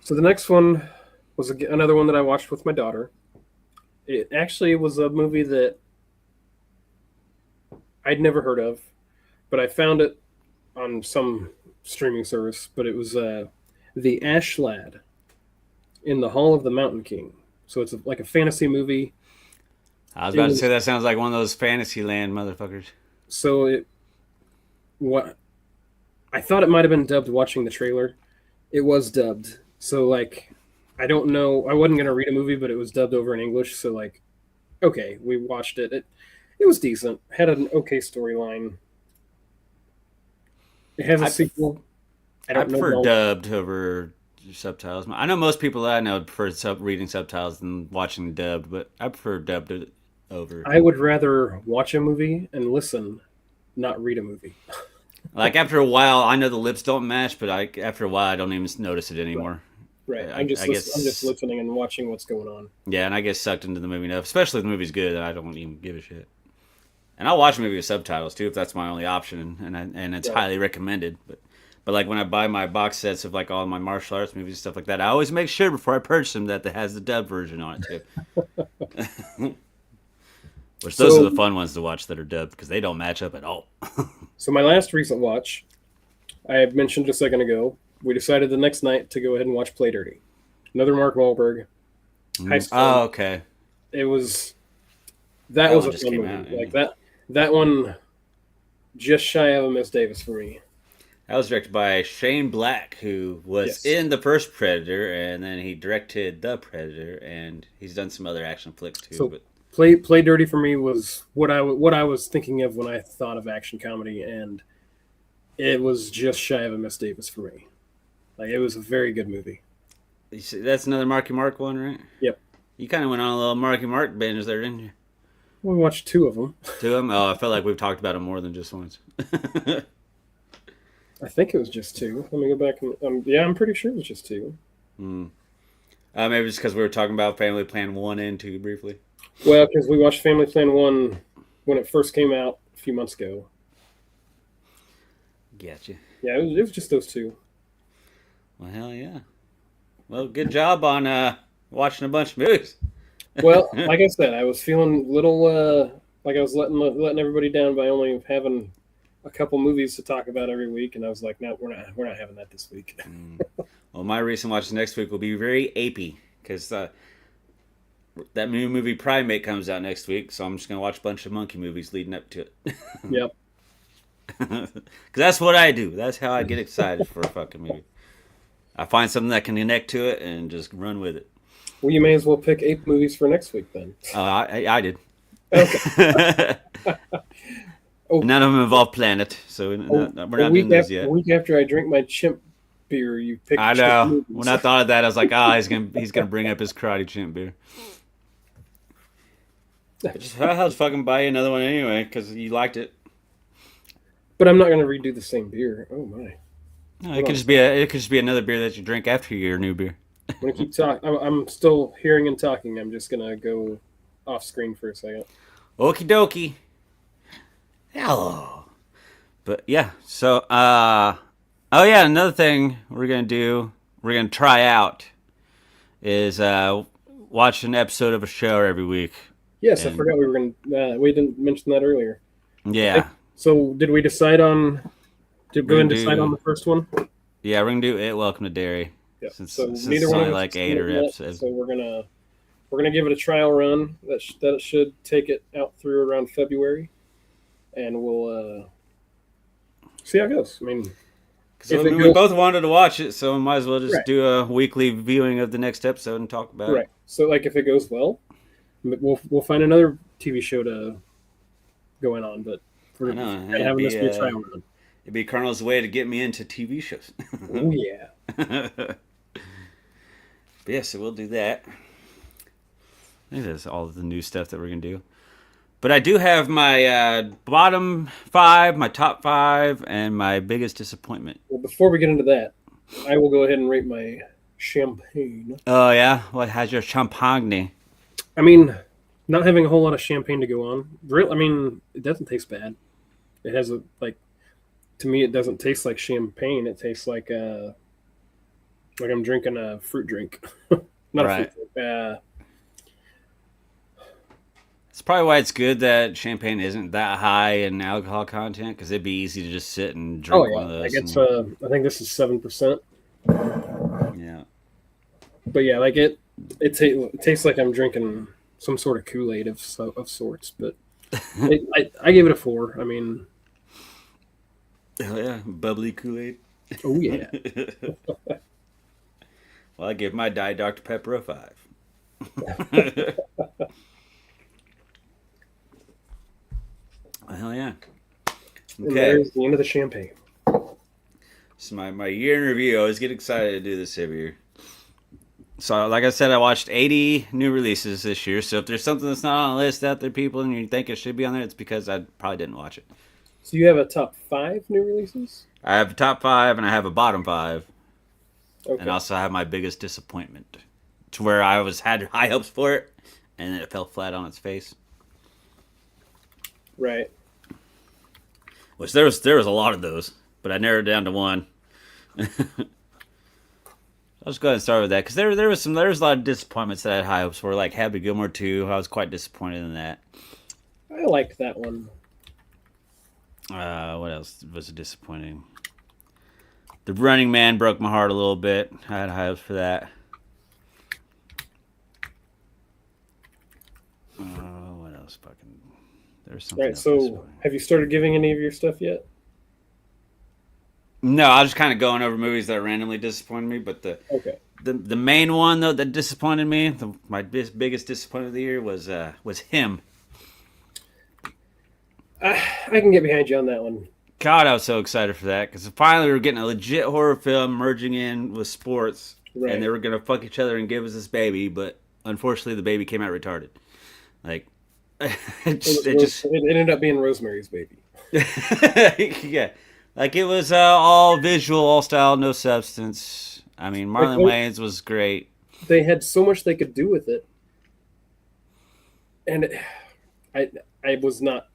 So the next one was another one that I watched with my daughter. It actually was a movie that I'd never heard of, but I found it on some streaming service. But it was The Ash Lad in the Hall of the Mountain King. So it's like a fantasy movie. I was about to say that sounds like one of those Fantasyland motherfuckers. So what I thought it might have been dubbed watching the trailer. It was dubbed. So like I don't know. I wasn't gonna read a movie, but it was dubbed over in English. So like, okay, we watched it. It was decent. Had an okay storyline. It has a sequel. I prefer dubbed over subtitles. I know most people that I know prefer reading subtitles than watching dubbed, but I prefer dubbed over. I would rather watch a movie and listen, not read a movie. Like after a while, I know the lips don't match, but after a while, I don't even notice it anymore. Right. I I'm guess just listening and watching what's going on. Yeah, and I get sucked into the movie enough, especially if the movie's good. I don't even give a shit. And I'll watch a movie with subtitles too if that's my only option, and it's highly recommended. But like when I buy my box sets of like all my martial arts movies and stuff like that, I always make sure before I purchase them that it has the dub version on it too. Which those are the fun ones to watch that are dubbed because they don't match up at all. So my last recent watch, I had mentioned a second ago, we decided the next night to go ahead and watch Play Dirty. Another Mark Wahlberg. High school. Oh, okay. It was that was a fun movie. Out, like that one just shy of a Miss Davis for me. That was directed by Shane Black, who was in the first Predator, and then he directed The Predator, and he's done some other action flicks too. So but Play Dirty for me was what I was thinking of when I thought of action comedy, and it was just shy of a Miss Davis for me. Like it was a very good movie. That's another Marky Mark one, right? Yep. You kind of went on a little Marky Mark binge there, didn't you? We watched two of them. Two of them? Oh, I felt like we've talked about them more than just once. I think it was just two. Let me go back and yeah, I'm pretty sure it was just two. Maybe it's because we were talking about Family Plan 1 and 2 briefly. Well, because we watched Family Plan 1 when it first came out a few months ago. Gotcha. Yeah, it was just those two. Well, hell yeah. Well, good job on watching a bunch of movies. Well, like I said, I was feeling a little like I was letting everybody down by only having a couple movies to talk about every week, and I was like, no, we're not having that this week. Well, my recent watch next week will be very apey because that new movie Primate comes out next week, so I'm just gonna watch a bunch of monkey movies leading up to it. Yep. Because that's what I do. That's how I get excited for a fucking movie. I find something that can connect to it and just run with it. Well, you may as well pick 8 movies for next week then. I did. Okay. None of them involve Planet, so we're not doing those yet. A week after I drink my chimp beer, you pick. I know. When I thought of that, I was like, he's gonna bring up his karate chimp beer. I'll just fucking buy you another one anyway because you liked it. But I'm not gonna redo the same beer. Oh my. No, it could just be another beer that you drink after your new beer. I'm gonna keep talking. I'm still hearing and talking. I'm just gonna go off screen for a second. Okie dokie. Hello. But yeah, so another thing we're gonna try out is watch an episode of a show every week. Yes, I forgot we didn't mention that earlier. Yeah. So did we decide on? Did we decide on the first one? Yeah, we're gonna do it. Welcome to Dairy. Yeah. Since so it's neither one only of us like has 8 seen or it yet, episodes. so we're gonna we're gonna give it a trial run. That should take it out through around February, and we'll see how it goes. I mean, So if it we goes both wanted to watch it, so we might as well just right, do a weekly viewing of the next episode and talk about right. it. So like if it goes well, we'll find another TV show to go in on. But I we're know. having this be a trial run. It'd be Colonel's way to get me into TV shows. Oh yeah. But yeah, so we'll do that. I think that's all of the new stuff that we're going to do. But I do have my bottom 5, my top 5, and my biggest disappointment. Well, before we get into that, I will go ahead and rate my champagne. Oh, yeah? What has your champagne? I mean, not having a whole lot of champagne to go on. I mean, it doesn't taste bad. It has to me, it doesn't taste like champagne. It tastes like I'm drinking a fruit drink. Not Right. a fruit drink. It's probably why it's good that champagne isn't that high in alcohol content, because it'd be easy to just sit and drink one of those. I think this is 7%. Yeah. But yeah, like it tastes like I'm drinking some sort of Kool-Aid of sorts. But I gave it a 4. I mean, Oh, yeah. Bubbly Kool-Aid. oh yeah. Well, I gave my Diet Dr. Pepper a 5. Hell yeah. And Okay. there's the end of the champagne. So my year in review, I always get excited to do this every year. So like I said, I watched 80 new releases this year. So if there's something that's not on the list out there, people, and you think it should be on there, it's because I probably didn't watch it. So you have a top 5 new releases? I have a top 5 and I have a bottom 5. Okay. And also I have my biggest disappointment, to where I had high hopes for it, and then it fell flat on its face. Right. Which there was a lot of those, but I narrowed it down to one. I'll just go ahead and start with that, because there was a lot of disappointments that I had high hopes for, like Happy Gilmore 2. I was quite disappointed in that. I liked that one. What else was disappointing? The Running Man broke my heart a little bit. I had high hopes for that. What else? Fucking. There's something. Right. else So disappointing. have you started giving any of your stuff yet? No, I was just kind of going over movies that randomly disappointed me, but Okay. the main one though that disappointed me, my biggest disappointment of the year was Him. I can get behind you on that one. God, I was so excited for that, because finally we were getting a legit horror film merging in with sports, Right. and they were gonna fuck each other and give us this baby, but unfortunately the baby came out retarded. Like, It ended up being Rosemary's Baby. yeah, like it was all visual, all style, no substance. I mean, Marlon Wayans was great. They had so much they could do with it, and I was not.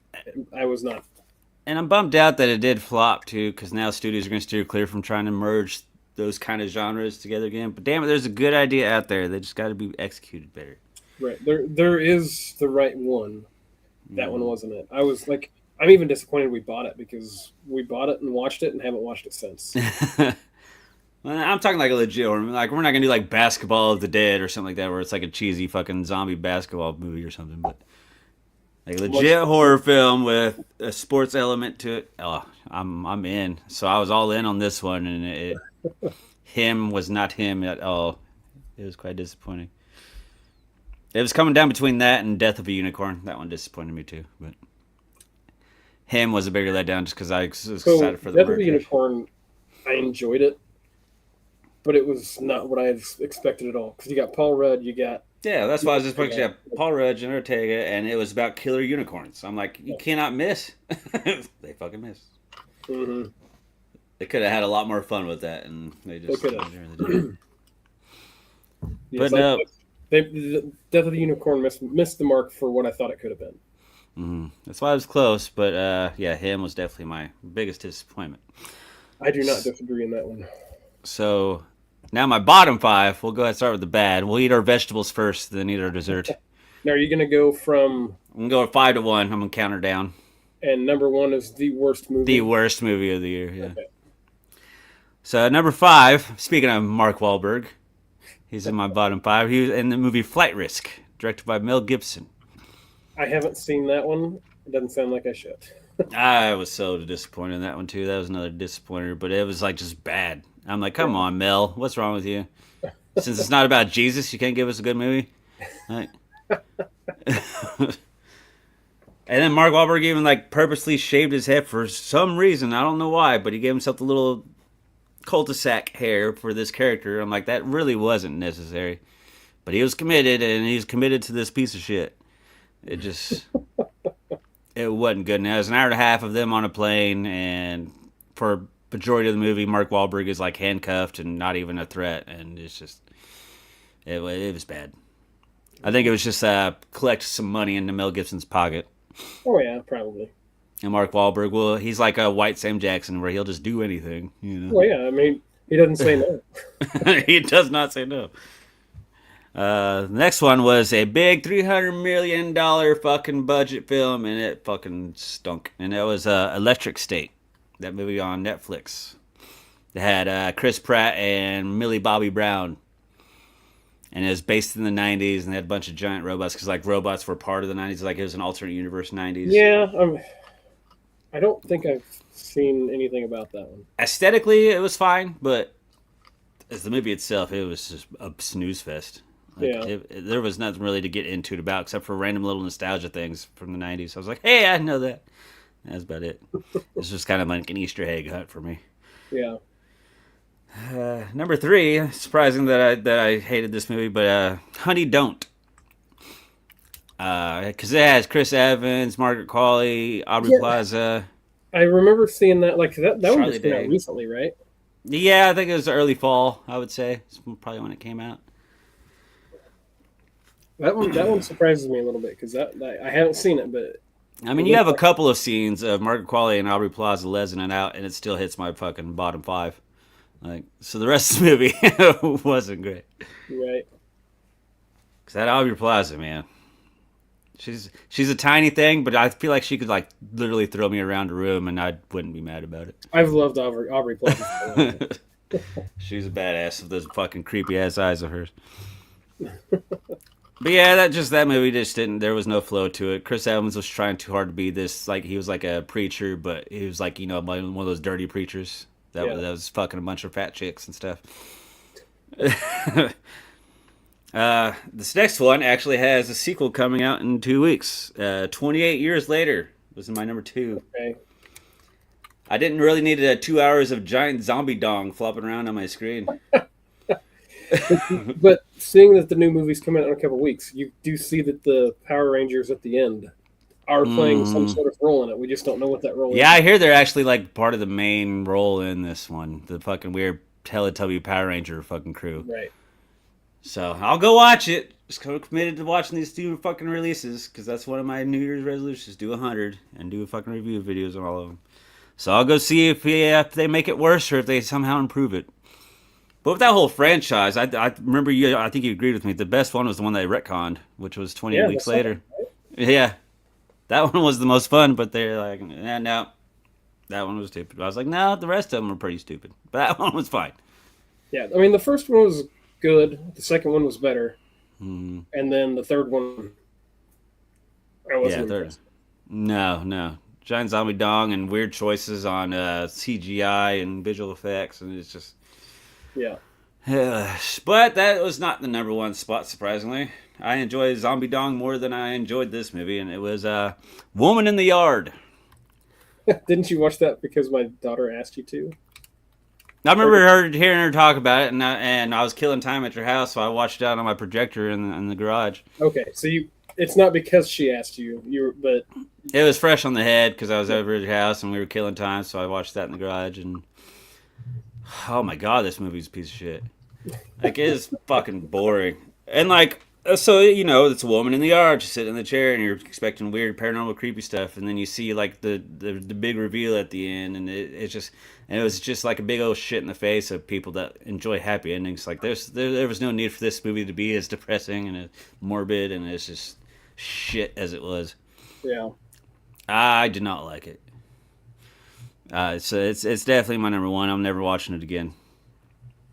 And I'm bummed out that it did flop too, because now studios are going to steer clear from trying to merge those kind of genres together again. But damn it, there's a good idea out there. They just got to be executed better. Right. There is the right one. That one wasn't it. I was like, I'm even disappointed we bought it, because we bought it and watched it and haven't watched it since. Well, I'm talking like a legit one. Like, we're not going to do like Basketball of the Dead or something like that, where it's like a cheesy fucking zombie basketball movie or something. But like a legit horror film with a sports element to it. Oh, I'm in. So I was all in on this one, and Him was not him at all. It was quite disappointing. It was coming down between that and Death of a Unicorn. That one disappointed me too. But Him was a bigger letdown, just because I was excited for the Death of the merger. Unicorn, I enjoyed it, but it was not what I had expected at all. Because you got Paul Rudd, you got Yeah, that's why I was just picturing Paul Rudd, Jenna Ortega, and it was about killer unicorns. I'm like, you cannot miss. They fucking missed. Mm-hmm. They could have had a lot more fun with that, and they just They could have. really didn't. Yes, But no. Death of the Unicorn missed the mark for what I thought it could have been. That's why it was close, but yeah, Him was definitely my biggest disappointment. I do not disagree in that one. So now my bottom 5, we'll go ahead and start with the bad. We'll eat our vegetables first, then eat our dessert. Now, are you going to go from... I'm going to go 5 to 1. I'm going to count her down. And number 1 is the worst movie? The worst movie of the year, yeah. Okay. So number 5, speaking of Mark Wahlberg, he's in my bottom 5. He was in the movie Flight Risk, directed by Mel Gibson. I haven't seen that one. It doesn't sound like I should. I was so disappointed in that one too. That was another disappointer, but it was like just bad. I'm like, come on, Mel, what's wrong with you? Since it's not about Jesus, you can't give us a good movie. Like, and then Mark Wahlberg even like purposely shaved his head for some reason. I don't know why, but he gave himself the little cul-de-sac hair for this character. I'm like, that really wasn't necessary. But he was committed, and he's committed to this piece of shit. It just, it wasn't good. Now, it was an hour and a half of them on a plane, and for a majority of the movie, Mark Wahlberg is like handcuffed and not even a threat, and it's just, it was bad. I think it was just collect some money into Mel Gibson's pocket. Oh yeah, probably. And Mark Wahlberg, well, he's like a white Sam Jackson, where he'll just do anything. You know? Well, yeah. I mean, he doesn't say no. He does not say no. The next one was a big $300 million fucking budget film, and it fucking stunk. And it was Electric State, that movie on Netflix. It had Chris Pratt and Millie Bobby Brown. And it was based in the 90s, and they had a bunch of giant robots, because like robots were part of the 90s. Like it was an alternate universe 90s. Yeah, I don't think I've seen anything about that one. Aesthetically, it was fine, but as the movie itself, it was just a snooze fest. Like, Yeah. There was nothing really to get into it about, except for random little nostalgia things from the 90s. I was like, hey, I know that. That's about it. This was kind of like an Easter egg hunt for me. Yeah. Number 3, surprising that I hated this movie, but Honey Don't. Because it has Chris Evans, Margaret Qualley, Aubrey Plaza. I remember seeing that. Like that one Charlie just came Day. out recently, right? Yeah, I think it was early fall, I would say. It's probably when it came out. That one surprises me a little bit because I haven't seen it, but I mean, you have a couple of scenes of Margaret Qualley and Aubrey Plaza lesing it out, and it still hits my fucking bottom 5. Like, so the rest of the movie wasn't great. right. Because that Aubrey Plaza, man, she's a tiny thing, but I feel like she could like literally throw me around a room, and I wouldn't be mad about it. I've loved Aubrey Plaza. She's a badass with those fucking creepy ass eyes of hers. But yeah, that movie just didn't. There was no flow to it. Chris Evans was trying too hard to be this, like he was like a preacher, but he was like, you know, one of those dirty preachers that was fucking a bunch of fat chicks and stuff. This next one actually has a sequel coming out in 2 weeks. 28 years later was my number 2. Okay. I didn't really need 2 hours of giant zombie dong flopping around on my screen. But seeing that the new movie's coming out in a couple weeks, you do see that the Power Rangers at the end are playing some sort of role in it. We just don't know what that role is. Yeah, I hear they're actually like part of the main role in this one. The fucking weird Teletubby Power Ranger fucking crew. Right. So I'll go watch it. Just committed to watching these 2 fucking releases, because that's one of my New Year's resolutions: do 100 and do a fucking review videos on all of them. So I'll go see if they make it worse or if they somehow improve it. But with that whole franchise, I remember you. I think you agreed with me. The best one was the one they retconned, which was 28 weeks later. Right? Yeah, that one was the most fun. But they're like, no, that one was stupid. I was like, no, the rest of them were pretty stupid. But that one was fine. Yeah, I mean, the first one was good. The second one was better. And then the third one, I wasn't impressed. No. Giant zombie dong and weird choices on CGI and visual effects, and it's just... Yeah. But that was not the number 1 spot, surprisingly. I enjoyed Zombie Dong more than I enjoyed this movie, and it was Woman in the Yard. Didn't you watch that because my daughter asked you to? I remember hearing her talk about it, and I was killing time at your house, so I watched it out on my projector in the garage. Okay, so it's not because she asked you, but... It was fresh on the head because I was over at your house, and we were killing time, so I watched that in the garage, and... Oh my god, this movie's a piece of shit. Like, it is fucking boring. And like, so, you know, it's a woman in the yard, she's sitting in the chair, and you're expecting weird, paranormal, creepy stuff, and then you see like the big reveal at the end, and it was just like a big old shit in the face of people that enjoy happy endings. Like, there was no need for this movie to be as depressing and as morbid, and it's just shit as it was. Yeah. I did not like it. So it's definitely my number 1. I'm never watching it again.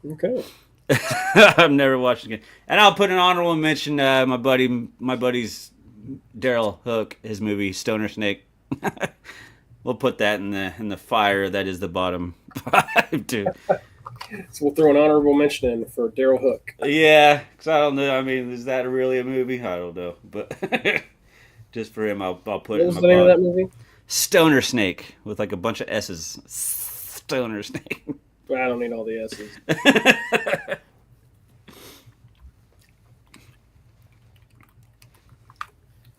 Okay. I've never watched it again. And I'll put an honorable mention. My buddy's Daryl Hook, his movie Stoner Snake. We'll put that in the fire. That is the bottom 5 too. So we'll throw an honorable mention in for Daryl Hook. Yeah, because I don't know. I mean, is that really a movie? I don't know, but just for him, I'll put What it in was my the name of that bottom. movie? Stoner Snake with like a bunch of S's. Stoner Snake. Well, I don't need all the S's.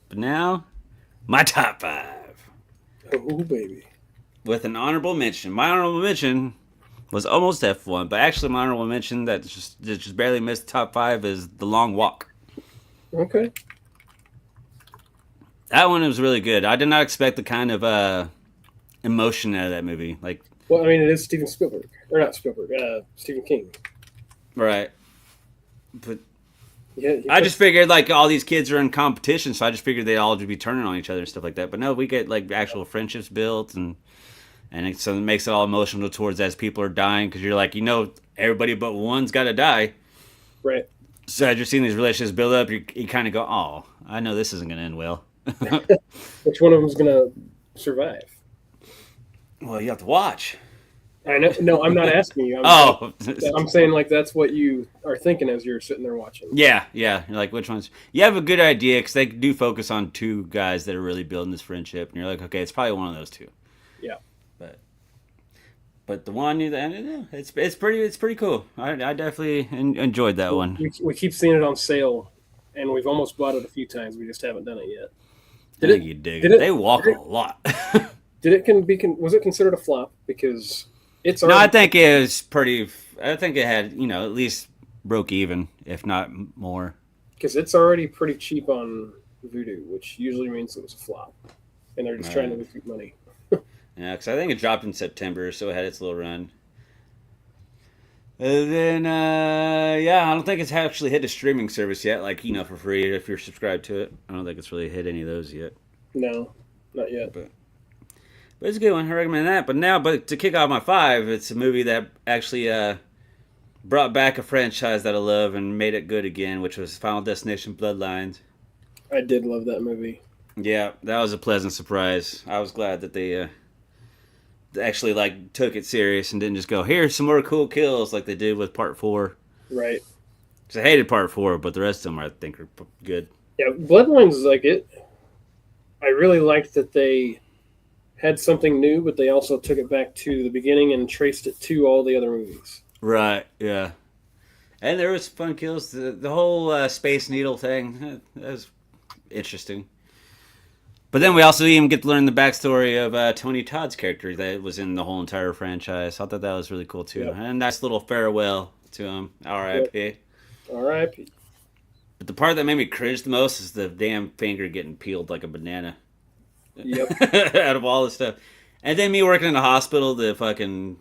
But now, my top 5 Oh, baby. with an honorable mention. My honorable mention was almost F1, but actually my honorable mention that just barely missed the top 5 is The Long Walk. Okay. That one was really good. I did not expect the kind of emotion out of that movie. Like, Well, I mean, it is Steven Spielberg. Or not Spielberg, Stephen King. right. But Yeah, I just figured like all these kids are in competition, so I just figured they'd all just be turning on each other and stuff like that. But no, we get like actual friendships built, and so it makes it all emotional towards as people are dying, because you're like, everybody but one's got to die. Right. So as you're seeing these relationships build up, you kind of go, oh, I know this isn't going to end well. Which one of them's going to survive? Well, you have to watch. I know. No, I'm not asking you. I'm saying like that's what you are thinking as you're sitting there watching. Yeah. You're like, which ones? You have a good idea, because they do focus on 2 guys that are really building this friendship, and you're like, okay, it's probably one of those 2. Yeah. But the one, it's pretty cool. I definitely enjoyed that one. We keep seeing it on sale, and we've almost bought it a few times. We just haven't done it yet. I think you dig it. They walk a lot. Was it considered a flop? Because it's No, I think it was pretty. I think it had at least broke even, if not more. Because it's already pretty cheap on Vudu, which usually means it was a flop, and they're just trying to recoup money. Yeah, because I think it dropped in September, so it had its little run. And then, I don't think it's actually hit a streaming service yet, like, for free if you're subscribed to it. I don't think it's really hit any of those yet. No, not yet. But it's a good one. I recommend that. But to kick off my 5, it's a movie that actually brought back a franchise that I love and made it good again, which was Final Destination Bloodlines. I did love that movie. Yeah, that was a pleasant surprise. I was glad that they actually took it serious and didn't just go, here's some more cool kills like they did with part 4. Right. Because I hated part 4, but the rest of them I think are good. Yeah, Bloodlines is like it. I really liked that they had something new, but they also took it back to the beginning and traced it to all the other movies. Right, yeah. And there was fun kills. The whole Space Needle thing, that was interesting. But then we also even get to learn the backstory of Tony Todd's character that was in the whole entire franchise. I thought that was really cool too. Yep. And nice little farewell to him. R.I.P. Yep. R.I.P. But the part that made me cringe the most is the damn finger getting peeled like a banana. Yep. Out of all this stuff. And then me working in a hospital, the fucking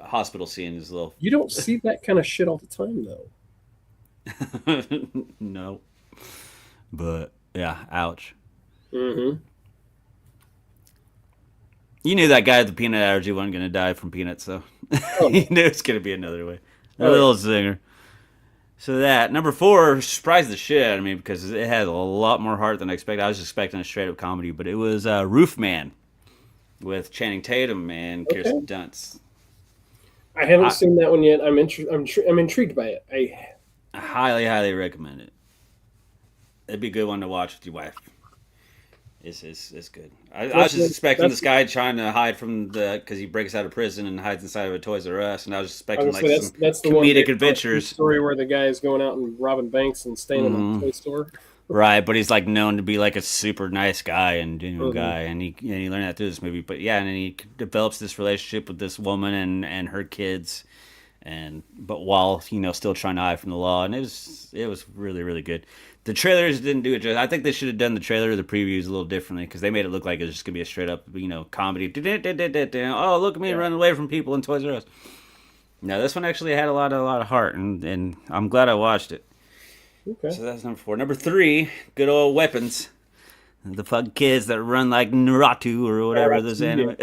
hospital scene is a little... You don't see that kind of shit all the time, though. No. But, yeah, ouch. Mm-hmm. You knew that guy with the peanut allergy wasn't going to die from peanuts, though. Oh. You knew it's going to be another way. A little zinger. So that. Number 4 surprised the shit out of me because it had a lot more heart than I expected. I was expecting a straight-up comedy, but it was Roof Man with Channing Tatum and Kirsten Dunst. I haven't seen that one yet. I'm intrigued by it. I highly, highly recommend it. It'd be a good one to watch with your wife. It's good. I was just expecting this guy trying to hide from because he breaks out of prison and hides inside of a Toys R Us, and I was expecting some comedic adventures. Story where the guy is going out and robbing banks and staying in a toy store. Right, but he's known to be a super nice guy and genuine guy, and he learned that through this movie. But yeah, and then he develops this relationship with this woman and her kids, but while still trying to hide from the law, and it was really, really good. The trailers didn't do it justice. I think they should have done the trailer or the previews a little differently because they made it look like it was just gonna be a straight up comedy. Oh, look at me running away from people in Toys R Us. No, this one actually had a lot of heart, and I'm glad I watched it. Okay. So that's number 4. Number 3, good old weapons. The fucking kids that run like Naruto or whatever those anime.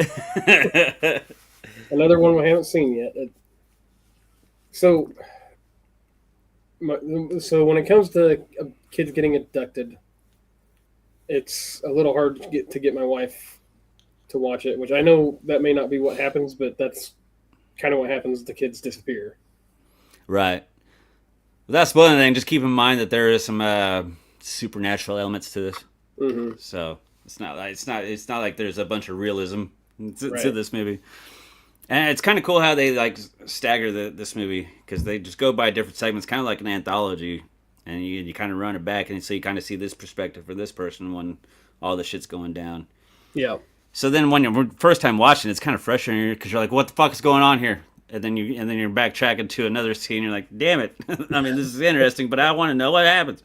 Another one we haven't seen yet. So, So when it comes to kids getting abducted, it's a little hard to get my wife to watch it, which I know that may not be what happens, but that's kind of what happens. The kids disappear. Right. Well, that's one thing. Just keep in mind that there is some supernatural elements to this. Mm-hmm. So it's not like there's a bunch of realism to Right. this movie. And it's kind of cool how they like stagger this movie because they just go by different segments, kind of like an anthology, and you kind of run it back, and so you kind of see this perspective for this person when all the shit's going down. Yeah. So then when you're first time watching, it's kind of frustrating because you're like, "What the fuck is going on here?" And then you're backtracking to another scene. You're like, "Damn it! I mean, this is interesting, but I want to know what happens."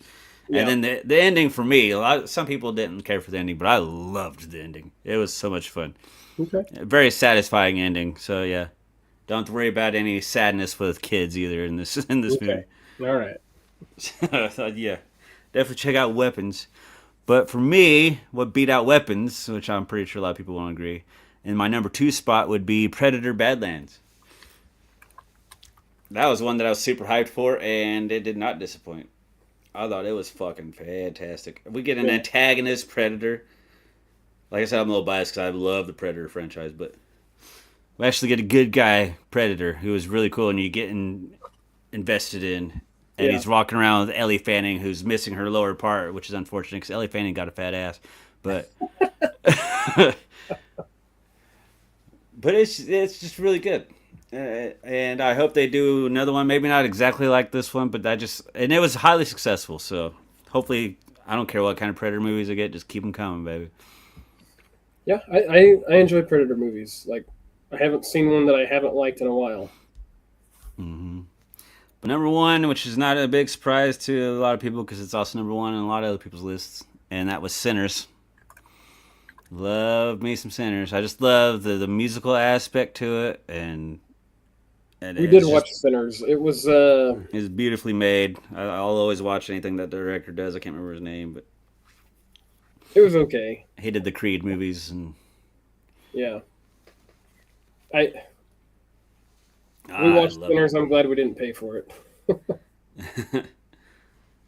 Yeah. And then the ending for me, some people didn't care for the ending, but I loved the ending. It was so much fun. Okay. A very satisfying ending. So yeah, don't have to worry about any sadness with kids either in this Okay. movie. All right. I thought, yeah, definitely check out Weapons. But for me, what beat out Weapons, which I'm pretty sure a lot of people won't agree, and my number 2 spot would be Predator Badlands. That was one that I was super hyped for, and it did not disappoint. I thought it was fucking fantastic. We get an antagonist Predator. Like I said, I'm a little biased because I love the Predator franchise, but we actually get a good guy Predator who is really cool, and you get invested in. And he's walking around with Ellie Fanning, who's missing her lower part, which is unfortunate because Ellie Fanning got a fat ass. But but it's just really good. And I hope they do another one. Maybe not exactly like this one, but and it was highly successful. So hopefully, I don't care what kind of Predator movies I get, just keep them coming, baby. Yeah, I enjoy Predator movies. Like, I haven't seen one that I haven't liked in a while. Mm-hmm. But number 1, which is not a big surprise to a lot of people because it's also number 1 on a lot of other people's lists, and that was Sinners. Love me some Sinners. I just love the musical aspect to it, and we did watch Sinners. It was it's beautifully made. I'll always watch anything that the director does. I can't remember his name, but it was okay. He did the Creed movies, and yeah, we watched Sinners. I'm glad we didn't pay for it.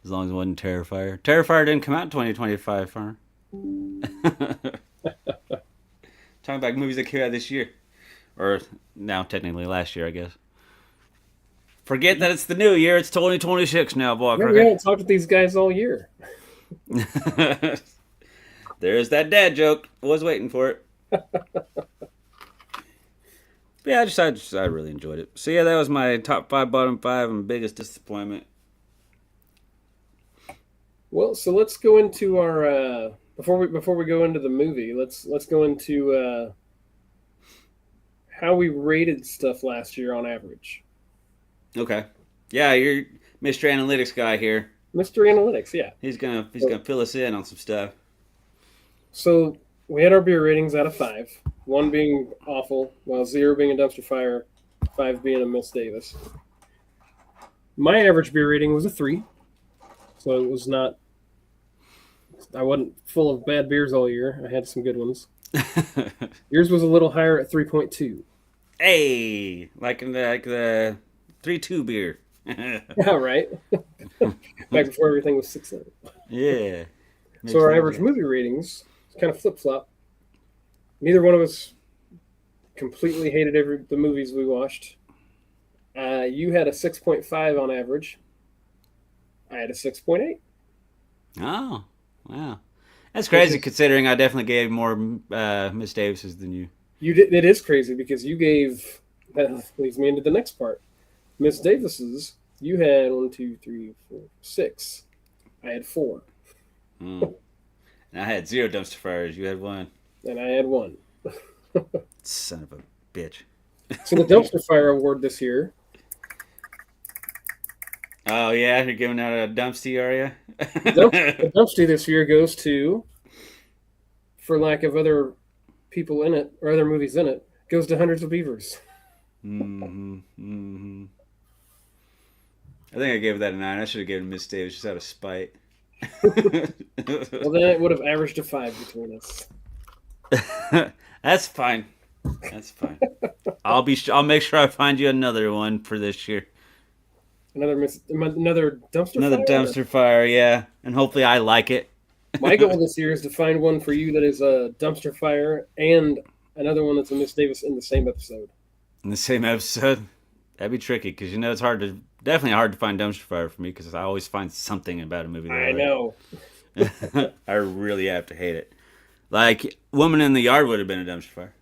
As long as it wasn't Terrifier. Terrifier didn't come out in 2025, huh? Talking about movies that came out this year. Or now, technically, last year, I guess. Forget that it's the new year. It's 2026 now, boy. Yeah, we haven't talked to these guys all year. There's that dad joke. Was waiting for it. But yeah, I really enjoyed it. So yeah, that was my top 5, bottom 5, and biggest disappointment. Well, so let's go into our before we go into the movie. Let's go into how we rated stuff last year on average. Okay. Yeah, you're Mr. Analytics guy here. Mr. Analytics, yeah. He's gonna fill us in on some stuff. So we had our beer ratings out of 5. 1 being awful, while 0 being a dumpster fire, 5 being a Miss Davis. My average beer rating was a 3. So it was not. I wasn't full of bad beers all year. I had some good ones. Yours was a little higher at 3.2. Hey, like the 3-2 beer. Yeah, right. Back before everything was 6-7. Yeah. So our average movie ratings kind of flip flop. Neither one of us completely hated the movies we watched. You had a 6.5 on average. I had a 6.8. Oh, wow. That's crazy considering I definitely gave more Miss Davises than you. You did. It is crazy because you gave. That leads me into the next part. Miss Davis's, you had 1, 2, 3, 4, 6. I had 4. And I had 0 dumpster fires. You had 1. And I had 1. Son of a bitch. So the dumpster fire award this year. Oh yeah, you're giving out a dumpster, are you? The dumpster this year goes to, for lack of other people in it or other movies in it, goes to Hundreds of Beavers. I think I gave that a 9. I should have given Miss Davis just out of spite. Well, then it would have averaged a 5 between us. That's fine. That's fine. I'll make sure I find you another one for this year. Another dumpster Another fire? dumpster fire, yeah. And hopefully I like it. My goal this year is to find one for you that is a dumpster fire and another one that's a Miss Davis in the same episode. In the same episode. That'd be tricky because it's definitely hard to find dumpster fire for me because I always find something about a movie that I know. like. I really have to hate it. Like, Woman in the Yard would have been a dumpster fire.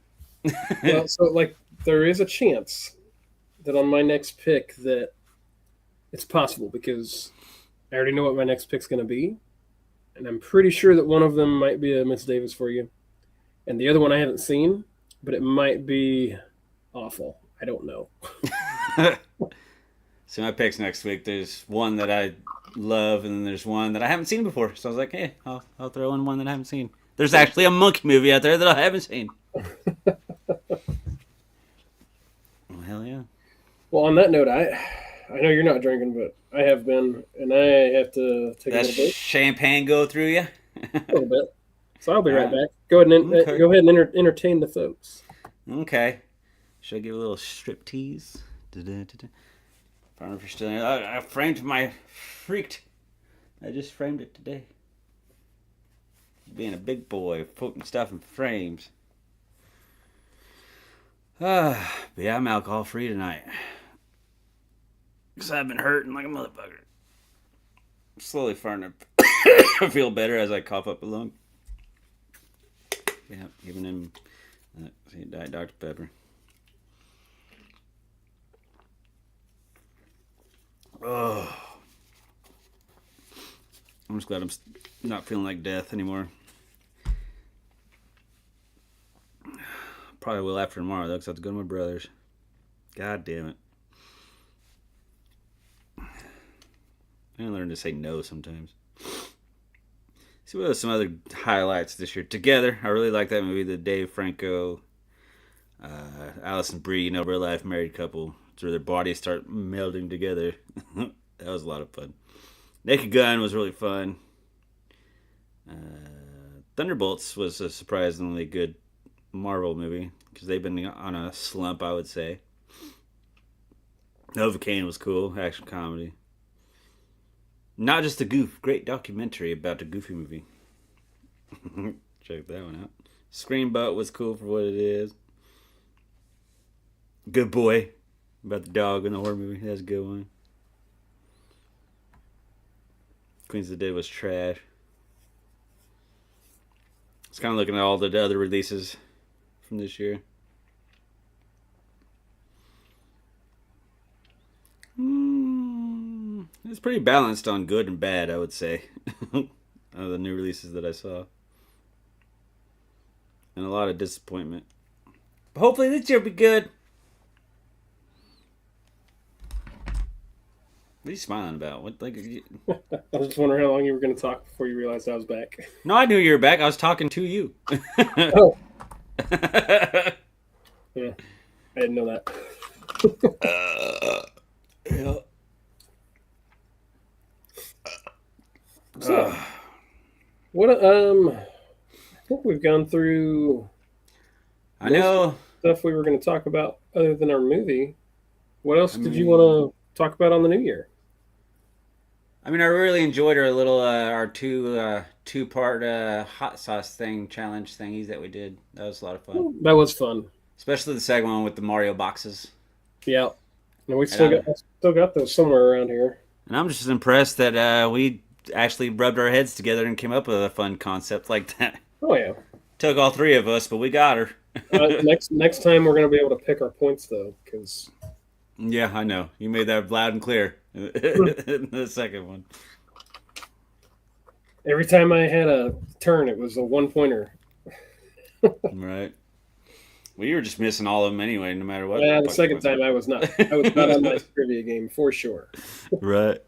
Well, so like there is a chance that on my next pick that it's possible because I already know what my next pick's going to be, and I'm pretty sure that one of them might be a Miss Davis for you, and the other one I haven't seen, but it might be awful. I don't know. So my picks next week, there's one that I love, and then there's one that I haven't seen before. So I was like, hey, I'll throw in one that I haven't seen. There's actually a monkey movie out there that I haven't seen. Well, hell yeah. Well, on that note, I know you're not drinking, but I have been, and I have to take a That little bit. champagne go through you? A little bit. So I'll be right back. Go ahead and entertain the folks. Okay. Should I give a little strip tease? I don't know if you're still in. I framed my freaked. I just framed it today. Being a big boy, putting stuff in frames. But yeah, I'm alcohol free tonight. Because I've been hurting like a motherfucker. I'm slowly starting to feel better as I cough up a lung. Yeah, giving him Diet Dr. Pepper. Oh. I'm just glad I'm not feeling like death anymore. Probably will after tomorrow, though, because I have to go to my brother's. God damn it. I learn to say no sometimes. See what are some other highlights this year. Together, I really like that movie, the Dave Franco, Allison Brie, real life married couple. It's where their bodies start melding together. That was a lot of fun. Naked Gun was really fun. Thunderbolts was a surprisingly good Marvel movie because they've been on a slump, I would say. Novocaine was cool, action comedy. Not just a goof, great documentary about a goofy movie. Check that one out. Screamboat was cool for what it is. Good Boy, about the dog in the horror movie. That's a good one. Queens of the Dead was trash. I was kind of looking at all the other releases from this year. It's pretty balanced on good and bad, I would say. Of the new releases that I saw. And a lot of disappointment. But hopefully this year will be good. What are you smiling about? What I was just wondering how long you were going to talk before you realized I was back. No, I knew you were back. I was talking to you. Oh. Yeah, I didn't know that. Yeah. So, what? I think we've gone through. I know stuff we were going to talk about other than our movie. What else did you want to talk about on the new year? I really enjoyed our little our two-part hot sauce challenge thingies that we did. That was a lot of fun. That was fun, especially the second one with the Mario boxes. Yeah, and we still got those somewhere around here. And I'm just impressed that we actually rubbed our heads together and came up with a fun concept like that. Oh yeah, took all three of us, but we got her. Next time we're gonna be able to pick our points though, because. Yeah, I know. You made that loud and clear in the second one. Every time I had a turn, it was a one-pointer. Right. Well, you were just missing all of them anyway, no matter what. Yeah, the second time I was not. I was not on my trivia game, for sure. Right.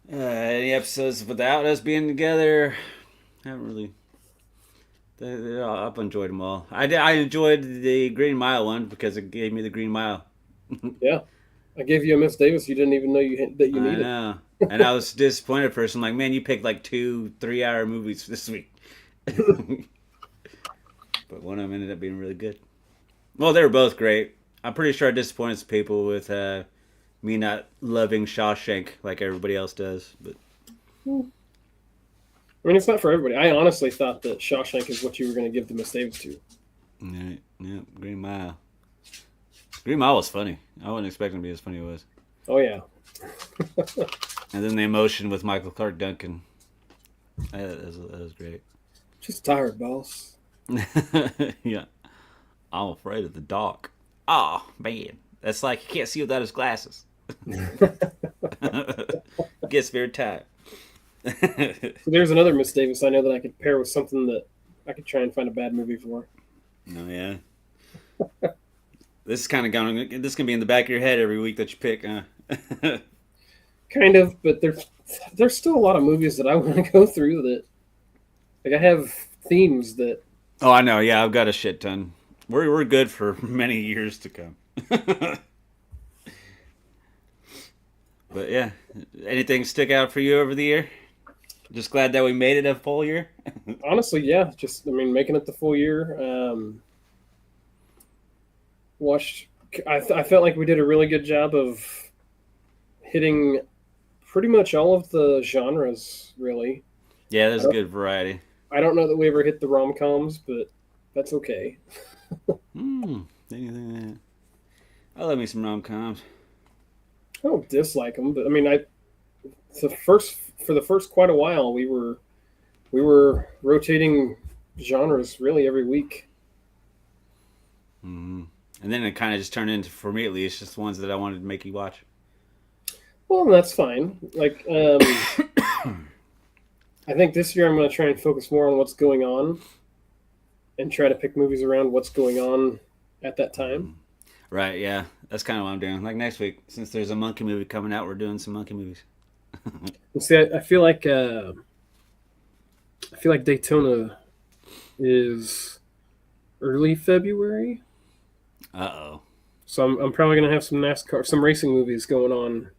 Any episodes without us being together? I haven't really... I've enjoyed them all. I enjoyed the Green Mile one because it gave me the Green Mile. Yeah, I gave you a Miss Davis. You didn't even know that you needed. I know, and I was disappointed first. I'm like, man, you picked like 2-3 hour movies this week. But one of them ended up being really good. Well, they were both great. I'm pretty sure I disappointed some people with Me not loving Shawshank like everybody else does, but I mean, it's not for everybody. I honestly thought that Shawshank is what you were going to give the Miss Davis to. yeah, Green Mile. Green Mile was funny. I wasn't expecting it to be as funny as it was. Oh yeah. And then the emotion with Michael Clark Duncan. That was great. Just tired, boss. Yeah. I'm afraid of the dark. Oh, man. That's like he can't see without his glasses. Gets very tired. So there's another Miss Davis I know that I could pair with something that I could try and find a bad movie for. Oh, yeah. This is kind of going. This can be in the back of your head every week that you pick, huh? Kind of, but there's still a lot of movies that I want to go through that, like, I have themes that. Oh, I know. Yeah, I've got a shit ton. We're good for many years to come. But yeah, anything stick out for you over the year? Just glad that we made it a full year. Honestly, yeah, just I mean, making it the full year. Watched. I felt like we did a really good job of hitting pretty much all of the genres. Really, Yeah, there's a good variety. I don't know that we ever hit the rom-coms, but that's okay. I love me some rom-coms. I don't dislike them, but I mean, for the first quite a while, we were rotating genres really every week. Mm-hmm. And then it kind of just turned into, for me at least, just ones that I wanted to make you watch. Well, that's fine. Like, I think this year I'm going to try and focus more on what's going on, and try to pick movies around what's going on at that time. Right, yeah. That's kind of what I'm doing. Like next week, since there's a monkey movie coming out, we're doing some monkey movies. See, I feel like Daytona is early February. Uh-oh. So I'm probably going to have some racing movies going on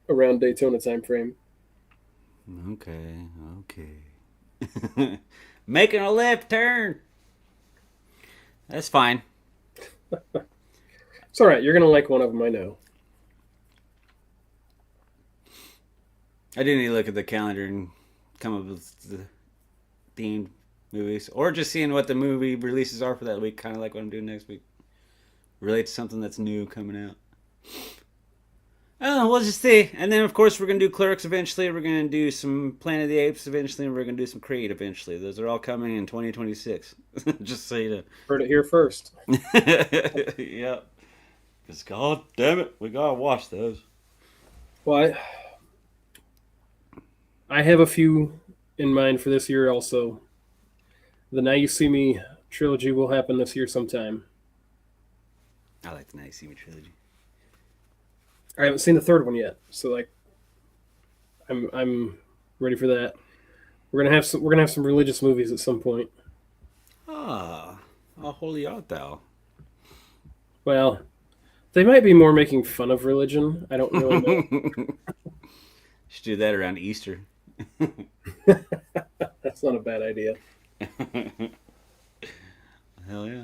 around Daytona time frame. Okay. Making a left turn. That's fine. It's all right. You're going to like one of them, I know. I do need to look at the calendar and come up with the themed movies. Or just seeing what the movie releases are for that week, kind of like what I'm doing next week. Relate to something that's new coming out. Oh, we'll just see. And then, of course, we're going to do Clerks eventually. We're going to do some Planet of the Apes eventually. And we're going to do some Creed eventually. Those are all coming in 2026. Just so you know. Heard it here first. Yep. Because, god damn it, we got to watch those. Well, I have a few in mind for this year also. The Now You See Me trilogy will happen this year sometime. I like the Now You See Me trilogy. I haven't seen the third one yet, so like, I'm ready for that. We're gonna have some religious movies at some point. Ah, how holy art thou? Well, they might be more making fun of religion. I don't really know. Should do that around Easter. That's not a bad idea. Hell yeah.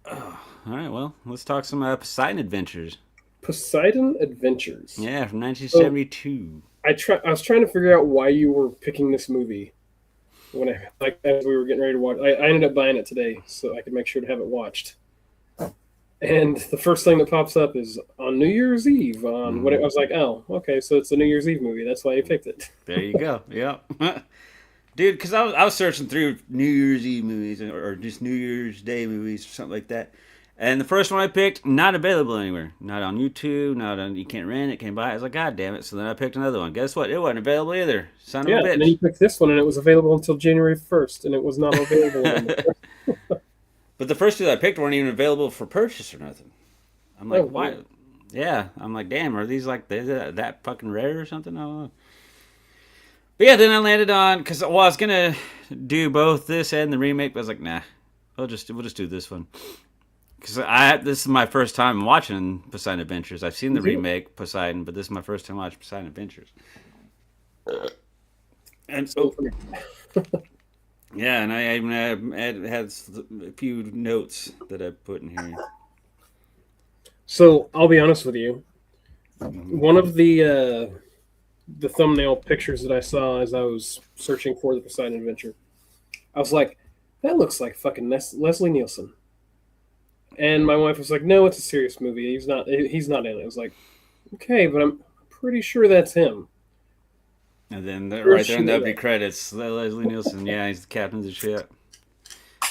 Oh, all right, well, let's talk some Poseidon Adventures. Poseidon Adventures. Yeah, from 1972. I was trying to figure out why you were picking this movie when as we were getting ready to watch. I ended up buying it today so I could make sure to have it watched. And the first thing that pops up is on New Year's Eve. I was like, oh, okay, so it's a New Year's Eve movie. That's why you picked it. There you go. Yeah. Dude, because I was searching through New Year's Eve movies or just New Year's Day movies or something like that. And the first one I picked, not available anywhere. Not on YouTube, you can't rent it, can't buy it. I was like, god damn it. So then I picked another one. Guess what? It wasn't available either. Son of a bitch. And then you picked this one, and it was available until January 1st, and it was not available anymore. But the first two that I picked weren't even available for purchase or nothing. I'm like, why? Weird. Yeah. I'm like, damn, are these like that fucking rare or something? I don't know. But yeah, then I landed on, because I was going to do both this and the remake, but I was like, nah, we'll just do this one. Because this is my first time watching Poseidon Adventures. I've seen the remake, Poseidon, but this is my first time watching Poseidon Adventures. And so, yeah, and I even had a few notes that I put in here. So I'll be honest with you. One of the thumbnail pictures that I saw as I was searching for the Poseidon Adventure, I was like, that looks like fucking Leslie Nielsen. And my wife was like, no, it's a serious movie. He's not. He's not in it. I was like, okay, but I'm pretty sure that's him. And then Sure right as there in shit the is opening that. credits, Leslie Nielsen. Yeah, he's the captain of the ship.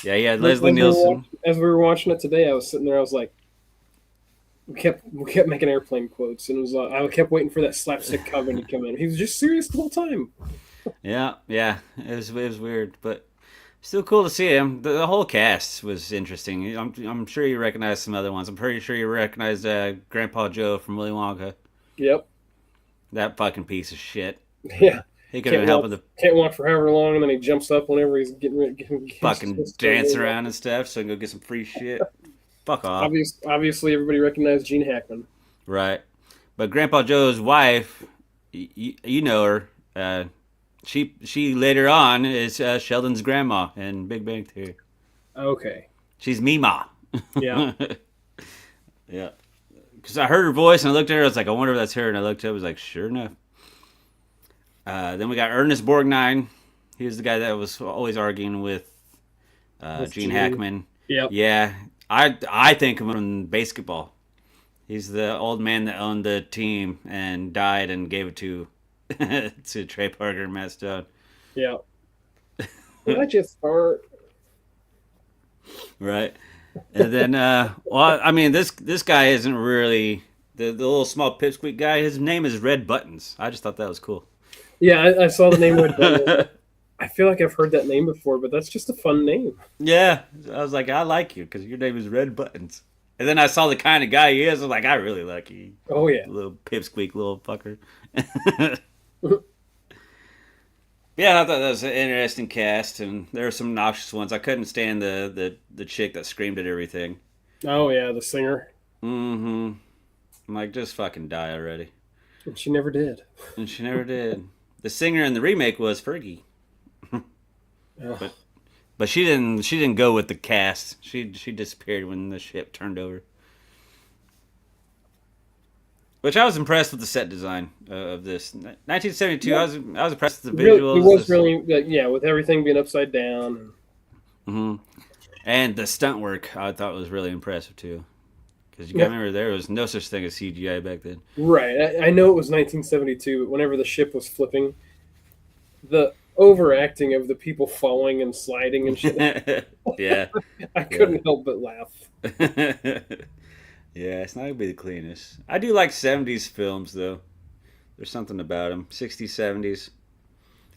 Yeah, he had As Leslie Nielsen. as we were watching it today, I was sitting there. I was like, we kept making airplane quotes, and it was like I kept waiting for that slapstick comedy to come in. He was just serious the whole time. Yeah, yeah. It was weird, but still cool to see him. The whole cast was interesting. I'm sure you recognize some other ones. I'm pretty sure you recognize Grandpa Joe from Willy Wonka. Yep. That fucking piece of shit. Yeah. He could have been helping the Can't walk for however long, and then he jumps up whenever he's getting fucking dance around and stuff so I can go get some free shit. Fuck off. Obviously, everybody recognized Gene Hackman. Right. But Grandpa Joe's wife, you know her. She later on is Sheldon's grandma in Big Bang Theory. Okay. She's Mima. Yeah. Yeah. Because I heard her voice and I looked at her. I was like, I wonder if that's her. And I looked up. I was like, sure enough. Then we got Ernest Borgnine. He was the guy that was always arguing with Gene Hackman. Yep. Yeah. I think of him from basketball. He's the old man that owned the team and died and gave it to to Trey Parker and Matt Stone. Yeah. Did I just fart? Right. And then, well, I mean, this guy isn't really the little small pipsqueak guy. His name is Red Buttons. I just thought that was cool. Yeah, I saw the name Red Buttons. I feel like I've heard that name before, but that's just a fun name. Yeah, I was like, I like you because your name is Red Buttons. And then I saw the kind of guy he is. I was like, I really like you, Oh yeah. little pipsqueak, little fucker. Yeah, I thought that was an interesting cast, and there were some noxious ones. I couldn't stand the chick that screamed at everything. Oh yeah, the singer. Mm-hmm. I'm like, just fucking die already. And she never did. And she never did. The singer in the remake was Fergie. Ugh. But she didn't go with the cast. She disappeared when the ship turned over. Which I was impressed with the set design of this 1972. Yeah. I was impressed with the Really, visuals. it was really yeah, with everything being upside down. Hmm. And the stunt work I thought was really impressive too. Because you got to remember there was no such thing as CGI back then. Right. I know it was 1972, but whenever the ship was flipping, the overacting of the people falling and sliding and shit, Yeah. I couldn't help but laugh. Yeah, it's not gonna be the cleanest. I do like 70s films though. There's something about them. 60s, 70s.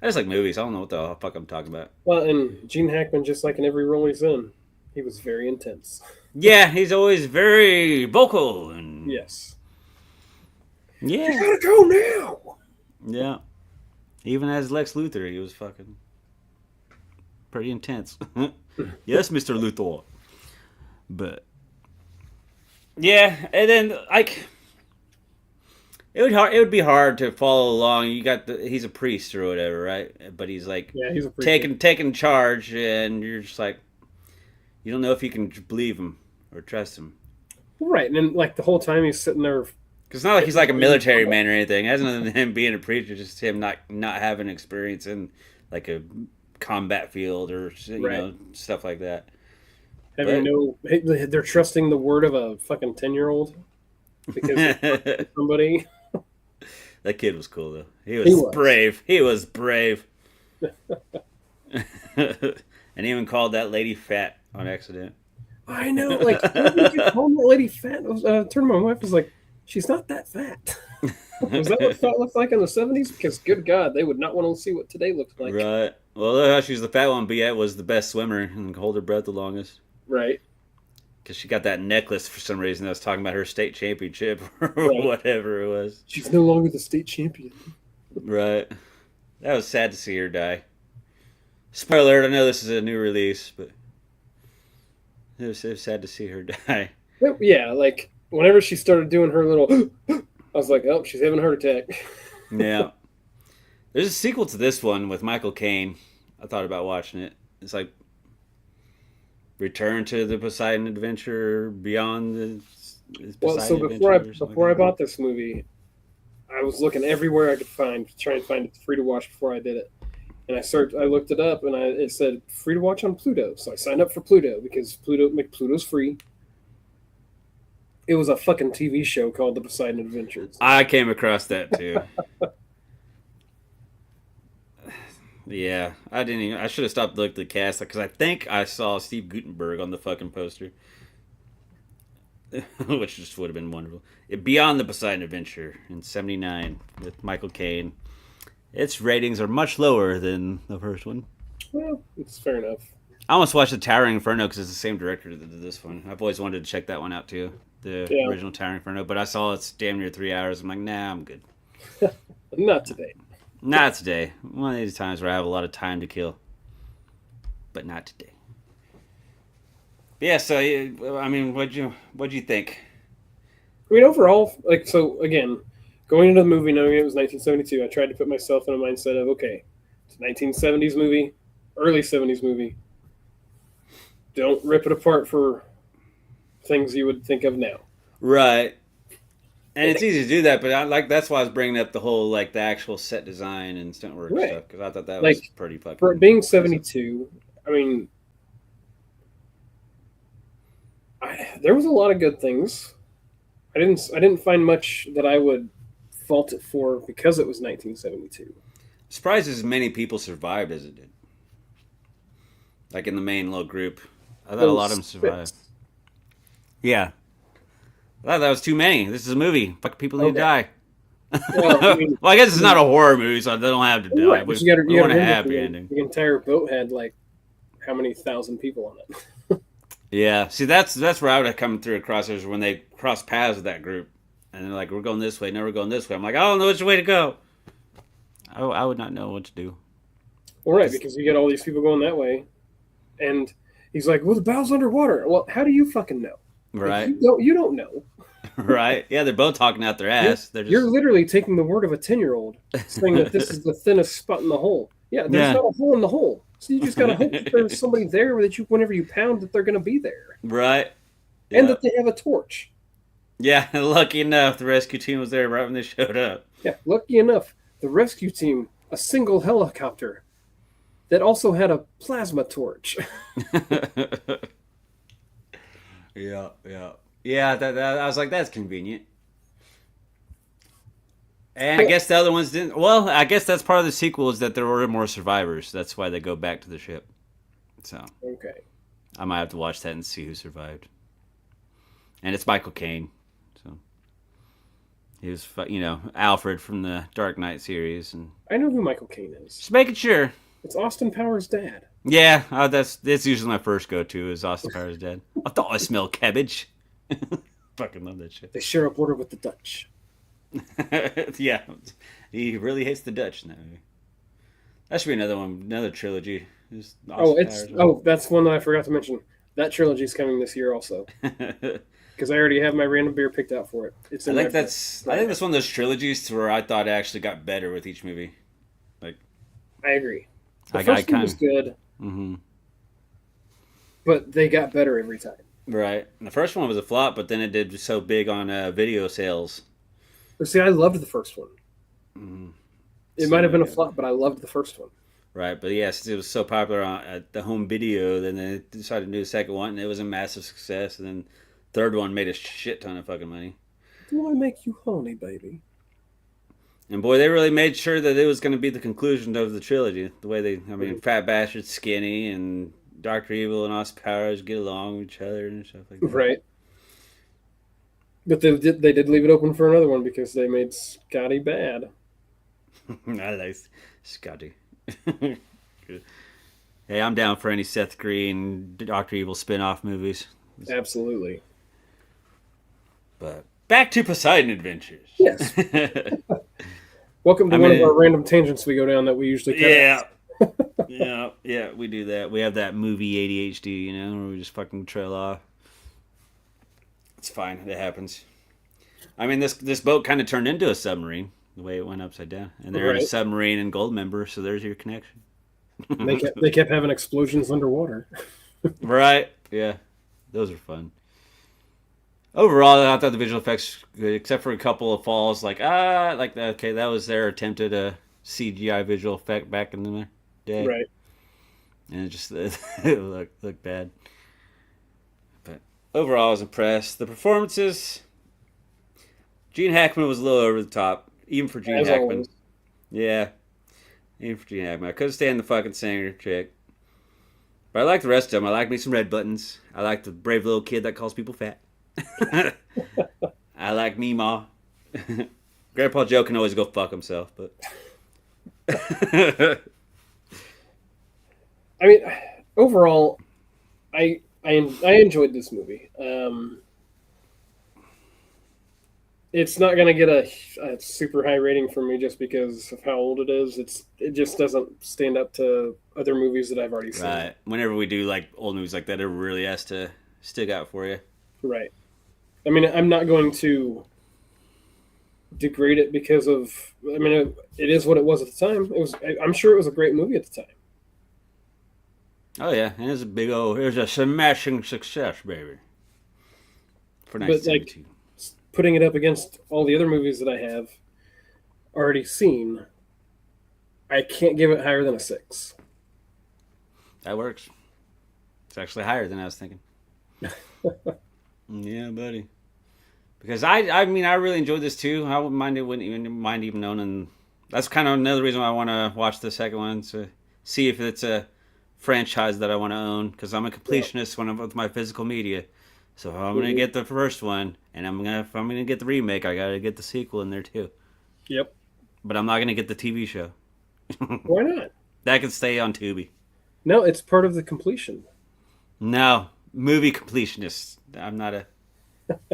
I just like movies. I don't know what the fuck I'm talking about. Well, and Gene Hackman, just like in every role he's in, he was very intense. Yeah, he's always very vocal and Yes. yeah, You gotta go now. yeah. Even as Lex Luthor, he was fucking pretty intense. Yes, Mr. Luthor. But yeah, and then like it would be hard to follow along. You got he's a priest or whatever, right? But he's like Yeah, he's a preacher. taking charge, and you're just like you don't know if you can believe him or trust him. Right, and then like the whole time he's sitting there. Because it's not like he's like a military man or anything. It has nothing to him being a preacher, just him not having experience in like a combat field or Right. stuff like that. Having no, they're trusting the word of a fucking 10-year-old because somebody. That kid was cool though. He He was was. brave. He was brave. And even called that lady fat on accident. I know, like, what did you call that lady fat? Turned to my wife was like, she's not that fat. Was that what fat looked like in the 70s? Because good God, they would not want to see what today looks like. Right. Well, look how she's the fat one, but yet was the best swimmer and hold her breath the longest. Right. Because she got that necklace for some reason that was talking about her state championship or Right. whatever it was. She's no longer the state champion. Right. That was sad to see her die. Spoiler alert, I know this is a new release, but it was sad to see her die. Yeah, like, whenever she started doing her little, I was like, oh, she's having a heart attack. Yeah. There's a sequel to this one with Michael Caine. I thought about watching it. It's like Return to the Poseidon Adventure Beyond Is Well, so Poseidon Adventure or something before I like that? bought this movie, I was looking everywhere I could find to try and find it free to watch before I did it. And I looked it up, and it said free to watch on Pluto. So I signed up for Pluto because Pluto's free. It was a fucking TV show called The Poseidon Adventures. I came across that too. Yeah, I didn't even. I should have stopped to look at the cast because I think I saw Steve Gutenberg on the fucking poster, which just would have been wonderful. Beyond the Poseidon Adventure in '79 with Michael Caine. Its ratings are much lower than the first one. Well, it's fair enough. I almost watched the Towering Inferno because it's the same director that did this one. I've always wanted to check that one out too, the Yeah. original Towering Inferno. But I saw it's damn near 3 hours. I'm like, nah, I'm good. Not today. Not today. One of these times where I have a lot of time to kill, but not today. Yeah. So I mean, what'd you think? I mean, overall, like, so again, going into the movie knowing it was 1972, I tried to put myself in a mindset of, okay, it's a 1970s movie, early 70s movie. Don't rip it apart for things you would think of now. Right. And it's easy to do that, but that's why I was bringing up the whole the actual set design and stunt work Right. stuff because I thought that was Like, pretty fucking. For it being 72, I mean, there was a lot of good things. I didn't find much that I would fault it for because it was 1972. Surprised as many people survived as it did. Like in the main little group, I thought a lot of them survived. Yeah, I thought that was too many. This is a movie. Fuck, people need to die. Well, I mean, well, I guess it's not a horror movie, so they don't have to die. right, We, but you we want a remember happy ending. The entire boat had like how many thousand people on it? Yeah, see, that's where I would have come through across is when they cross paths with that group, and they're like, "We're going this way, no, we're going this way." I'm like, "I don't know which way to go." I would not know what to do. Well, right, because you get all these people going that way, and he's like, "Well, the bow's underwater." Well, how do you fucking know? Right. You don't know. Right. Yeah, they're both talking out their ass. You're literally taking the word of a 10-year-old saying that this is the thinnest spot in the hole. Yeah, there's not a hole in the hole. So you just got to hope that there's somebody there that whenever you pound, that they're going to be there. Right. And that they have a torch. Yeah, lucky enough, the rescue team was there right when they showed up. Yeah, lucky enough, the rescue team, a single helicopter that also had a plasma torch. Yeah. Yeah, I was like, that's convenient. And I guess the other ones didn't. Well, I guess that's part of the sequel is that there were more survivors. That's why they go back to the ship. So Okay. I might have to watch that and see who survived. And it's Michael Caine. So he was, Alfred from the Dark Knight series. And I know who Michael Caine is. just making sure. It's Austin Powers' dad. Yeah, that's usually my first go-to is Austin Powers' dad. I thought I smelled cabbage. Fucking love that shit. They share a border with the Dutch. Yeah, he really hates the Dutch in that movie. That should be another one, another trilogy. That's one that I forgot to mention. That trilogy is coming this year also. Because I already have my random beer picked out for it. I think that's one of those trilogies to where I thought it actually got better with each movie. Like, I agree. The first one was good, but they got better every time. Right. And the first one was a flop, but then it did so big on video sales. But see, I loved the first one. It might have been a flop, but I loved the first one. Right, but yes, it was so popular at the home video, then they decided to do the second one, and it was a massive success, and then third one made a shit ton of fucking money. Do I make you horny, baby? And boy, they really made sure that it was going to be the conclusion of the trilogy. The way Fat Bastard, Skinny, and Dr. Evil and Austin Powers get along with each other and stuff like that. Right. But they did leave it open for another one because they made Scotty bad. I like Scotty. Hey, I'm down for any Seth Green, Dr. Evil spin-off movies. Absolutely. But back to Poseidon Adventures. Yes. Welcome to one of our random tangents we go down that we usually cut out. Yeah, we do that. We have that movie ADHD, where we just fucking trail off. It's fine. It happens. I mean, this boat kind of turned into a submarine, the way it went upside down. And they're in a submarine in Goldmember, so there's your connection. They kept having explosions underwater. Right. Yeah. Those are fun. overall, I thought the visual effects good, except for a couple of falls. Okay, that was their attempt at a CGI visual effect back in the day, Right. and it just it looked bad. But overall, I was impressed. The performances, Gene Hackman was a little over the top, even for Gene As Hackman. always. Yeah, even for Gene Hackman. I couldn't stand the fucking singer chick. But I like the rest of them. I like me some Red Buttons. I like the brave little kid that calls people fat. I like Meemaw. Grandpa Joe can always go fuck himself, but I mean, overall, I enjoyed this movie. It's not gonna get a super high rating from me just because of how old it is. It just doesn't stand up to other movies that I've already seen. right. Whenever we do like old movies like that, it really has to stick out for you. Right. I mean, I'm not going to degrade it because of. I mean, it is what it was at the time. It was. I'm sure it was a great movie at the time. Oh yeah, and it's a big old. It was a smashing success, baby. For But, 1972. Putting it up against all the other movies that I have already seen, I can't give it higher than a 6. That works. It's actually higher than I was thinking. Yeah, buddy. Because I mean, I really enjoyed this too. I wouldn't even mind even owning. That's kind of another reason why I want to watch the second one, to see if it's a franchise that I want to own. Because I'm a completionist when I'm with my physical media. So if I'm gonna get the first one, and if I'm gonna get the remake, I gotta get the sequel in there too. Yep. But I'm not gonna get the TV show. Why not? That can stay on Tubi. No, it's part of the completion. No, movie completionist. I'm not a.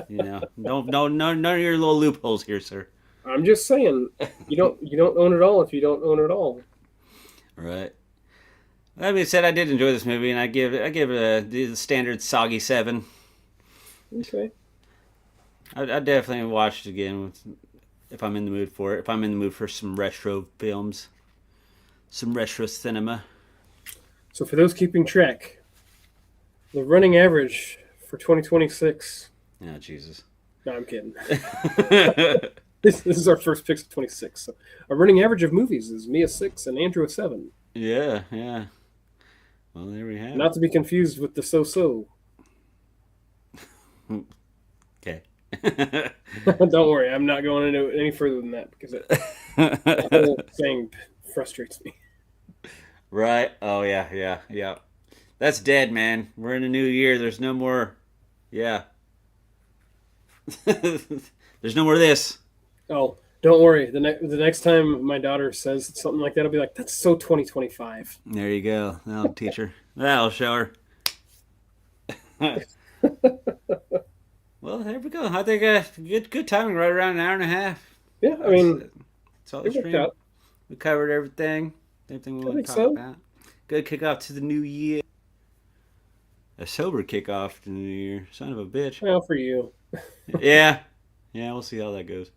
None of your little loopholes here, sir. I'm just saying, you don't own it all if you don't own it all. Right. That being said, I did enjoy this movie, and I give it the standard soggy 7. Okay. I definitely watch it again if I'm in the mood for it. If I'm in the mood for some retro films, some retro cinema. So for those keeping track, the running average for 2026. Oh, Jesus. No, I'm kidding. This is our first picks of 26. So our running average of movies is me a 6 and Andrew a 7. Yeah. Well, there we have it. Not to be confused with the so-so. Okay. Don't worry, I'm not going into it any further than that because the whole thing frustrates me. Right. Oh, yeah. That's dead, man. We're in a new year. There's no more. Yeah. There's no more of this. Oh, don't worry. The next time my daughter says something like that, I'll be like, "That's so 2025." There you go. That'll teach her. That'll show her. Well, there we go. I think good timing, right around an hour and a half. Yeah, I mean, it's all it the worked stream. out. We covered everything. Everything we want to talk about. Good kickoff to the new year. A sober kickoff to the new year. Son of a bitch. Well, for you. Yeah, we'll see how that goes.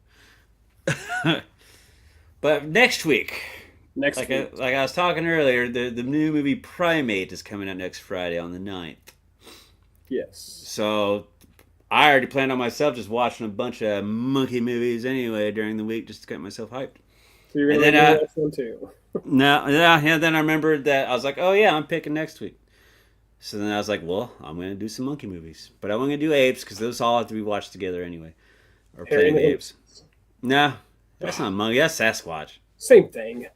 But next week, like I was talking earlier, the new movie Primate is coming out next Friday on the 9th. Yes. So I already planned on myself just watching a bunch of monkey movies anyway during the week just to get myself hyped. So you're going to do that one too. Then I remembered that I was like, oh yeah, I'm picking next week. So then I was like, well, I'm going to do some monkey movies. But I'm going to do apes because those all have to be watched together anyway. Or Planet of the Apes. No, that's not monkey. That's Sasquatch. Same thing.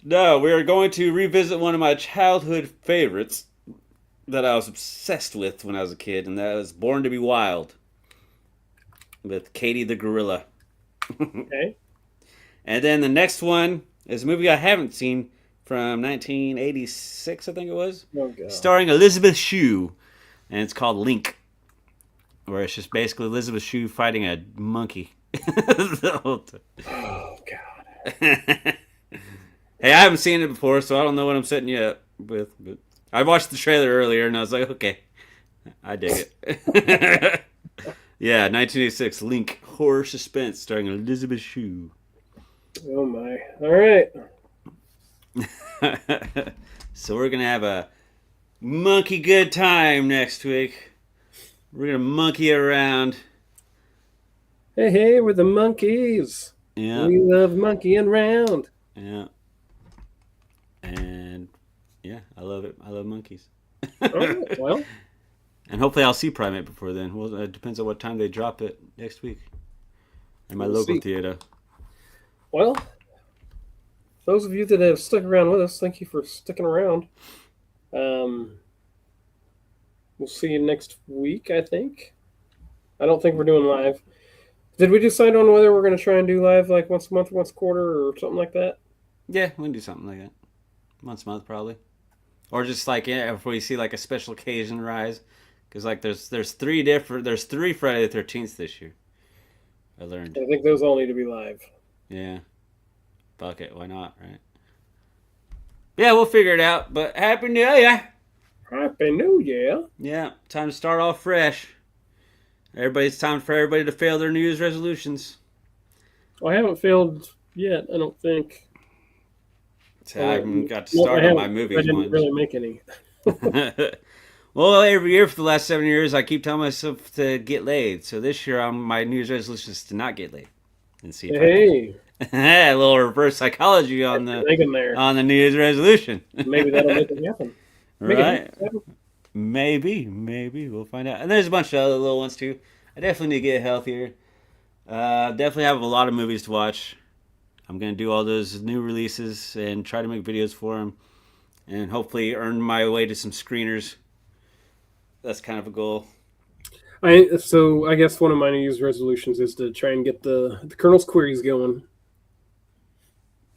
No, we're going to revisit one of my childhood favorites that I was obsessed with when I was a kid, and that was Born to be Wild with Katie the Gorilla. Okay. And then the next one is a movie I haven't seen from 1986, I think it was. Oh, God. Starring Elizabeth Shue, and it's called Link, where it's just basically Elizabeth Shue fighting a monkey. Oh, God. Hey, I haven't seen it before, so I don't know what I'm setting you up with. But I watched the trailer earlier, and I was like, okay, I dig it. Yeah, 1986, Link, horror suspense, starring Elizabeth Shue. Oh, my. All right. So we're going to have a monkey good time next week. We're gonna monkey around. Hey, we're the monkeys. Yeah. We love monkeying around. Yeah. And yeah, I love it. I love monkeys. All right, well. And hopefully I'll see Primate before then. Well, it depends on what time they drop it next week. In my local theater. Well, those of you that have stuck around with us, thank you for sticking around. We'll see you next week, I think. I don't think we're doing live. Did we decide on whether we're going to try and do live like once a month, once a quarter, or something like that? Yeah, we can do something like that. Once a month, probably. Or just like, yeah, if we see like a special occasion rise. Because like there's three Friday the 13th this year. I learned. I think those all need to be live. Yeah. Fuck it, why not, right? Yeah, we'll figure it out. But Happy New Year! Happy New Year! Yeah, time to start off fresh. It's time for everybody to fail their New Year's resolutions. Well, I haven't failed yet, I don't think. So I haven't got to start on my movies. I didn't really make any. Well, every year for the last 7 years, I keep telling myself to get laid. So this year, my New Year's resolution is to not get laid. And see if a little reverse psychology on the New Year's resolution. Maybe that'll make it happen. Right? Maybe we'll find out. And there's a bunch of other little ones too. I definitely need to get healthier. Definitely have a lot of movies to watch. I'm gonna do all those new releases and try to make videos for them, and hopefully earn my way to some screeners. That's kind of a goal. So I guess one of my New Year's resolutions is to try and get the Colonel's Queries going.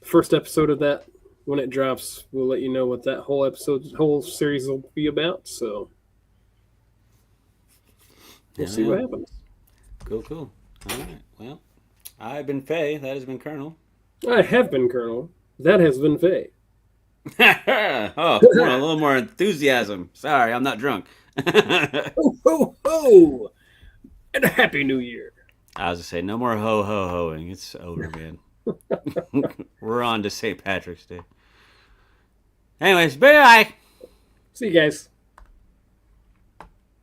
The first episode of that, when it drops, we'll let you know what that whole series will be about. So we'll see what happens. Cool. All right. Well, I've been Faye. That has been Colonel. I have been Colonel. That has been Faye. Oh, a little more enthusiasm. Sorry, I'm not drunk. Ho, ho, ho! And a Happy New Year. I was to say, no more ho-ho-hoing. It's over, man. We're on to St. Patrick's Day. Anyways, bye. See you guys.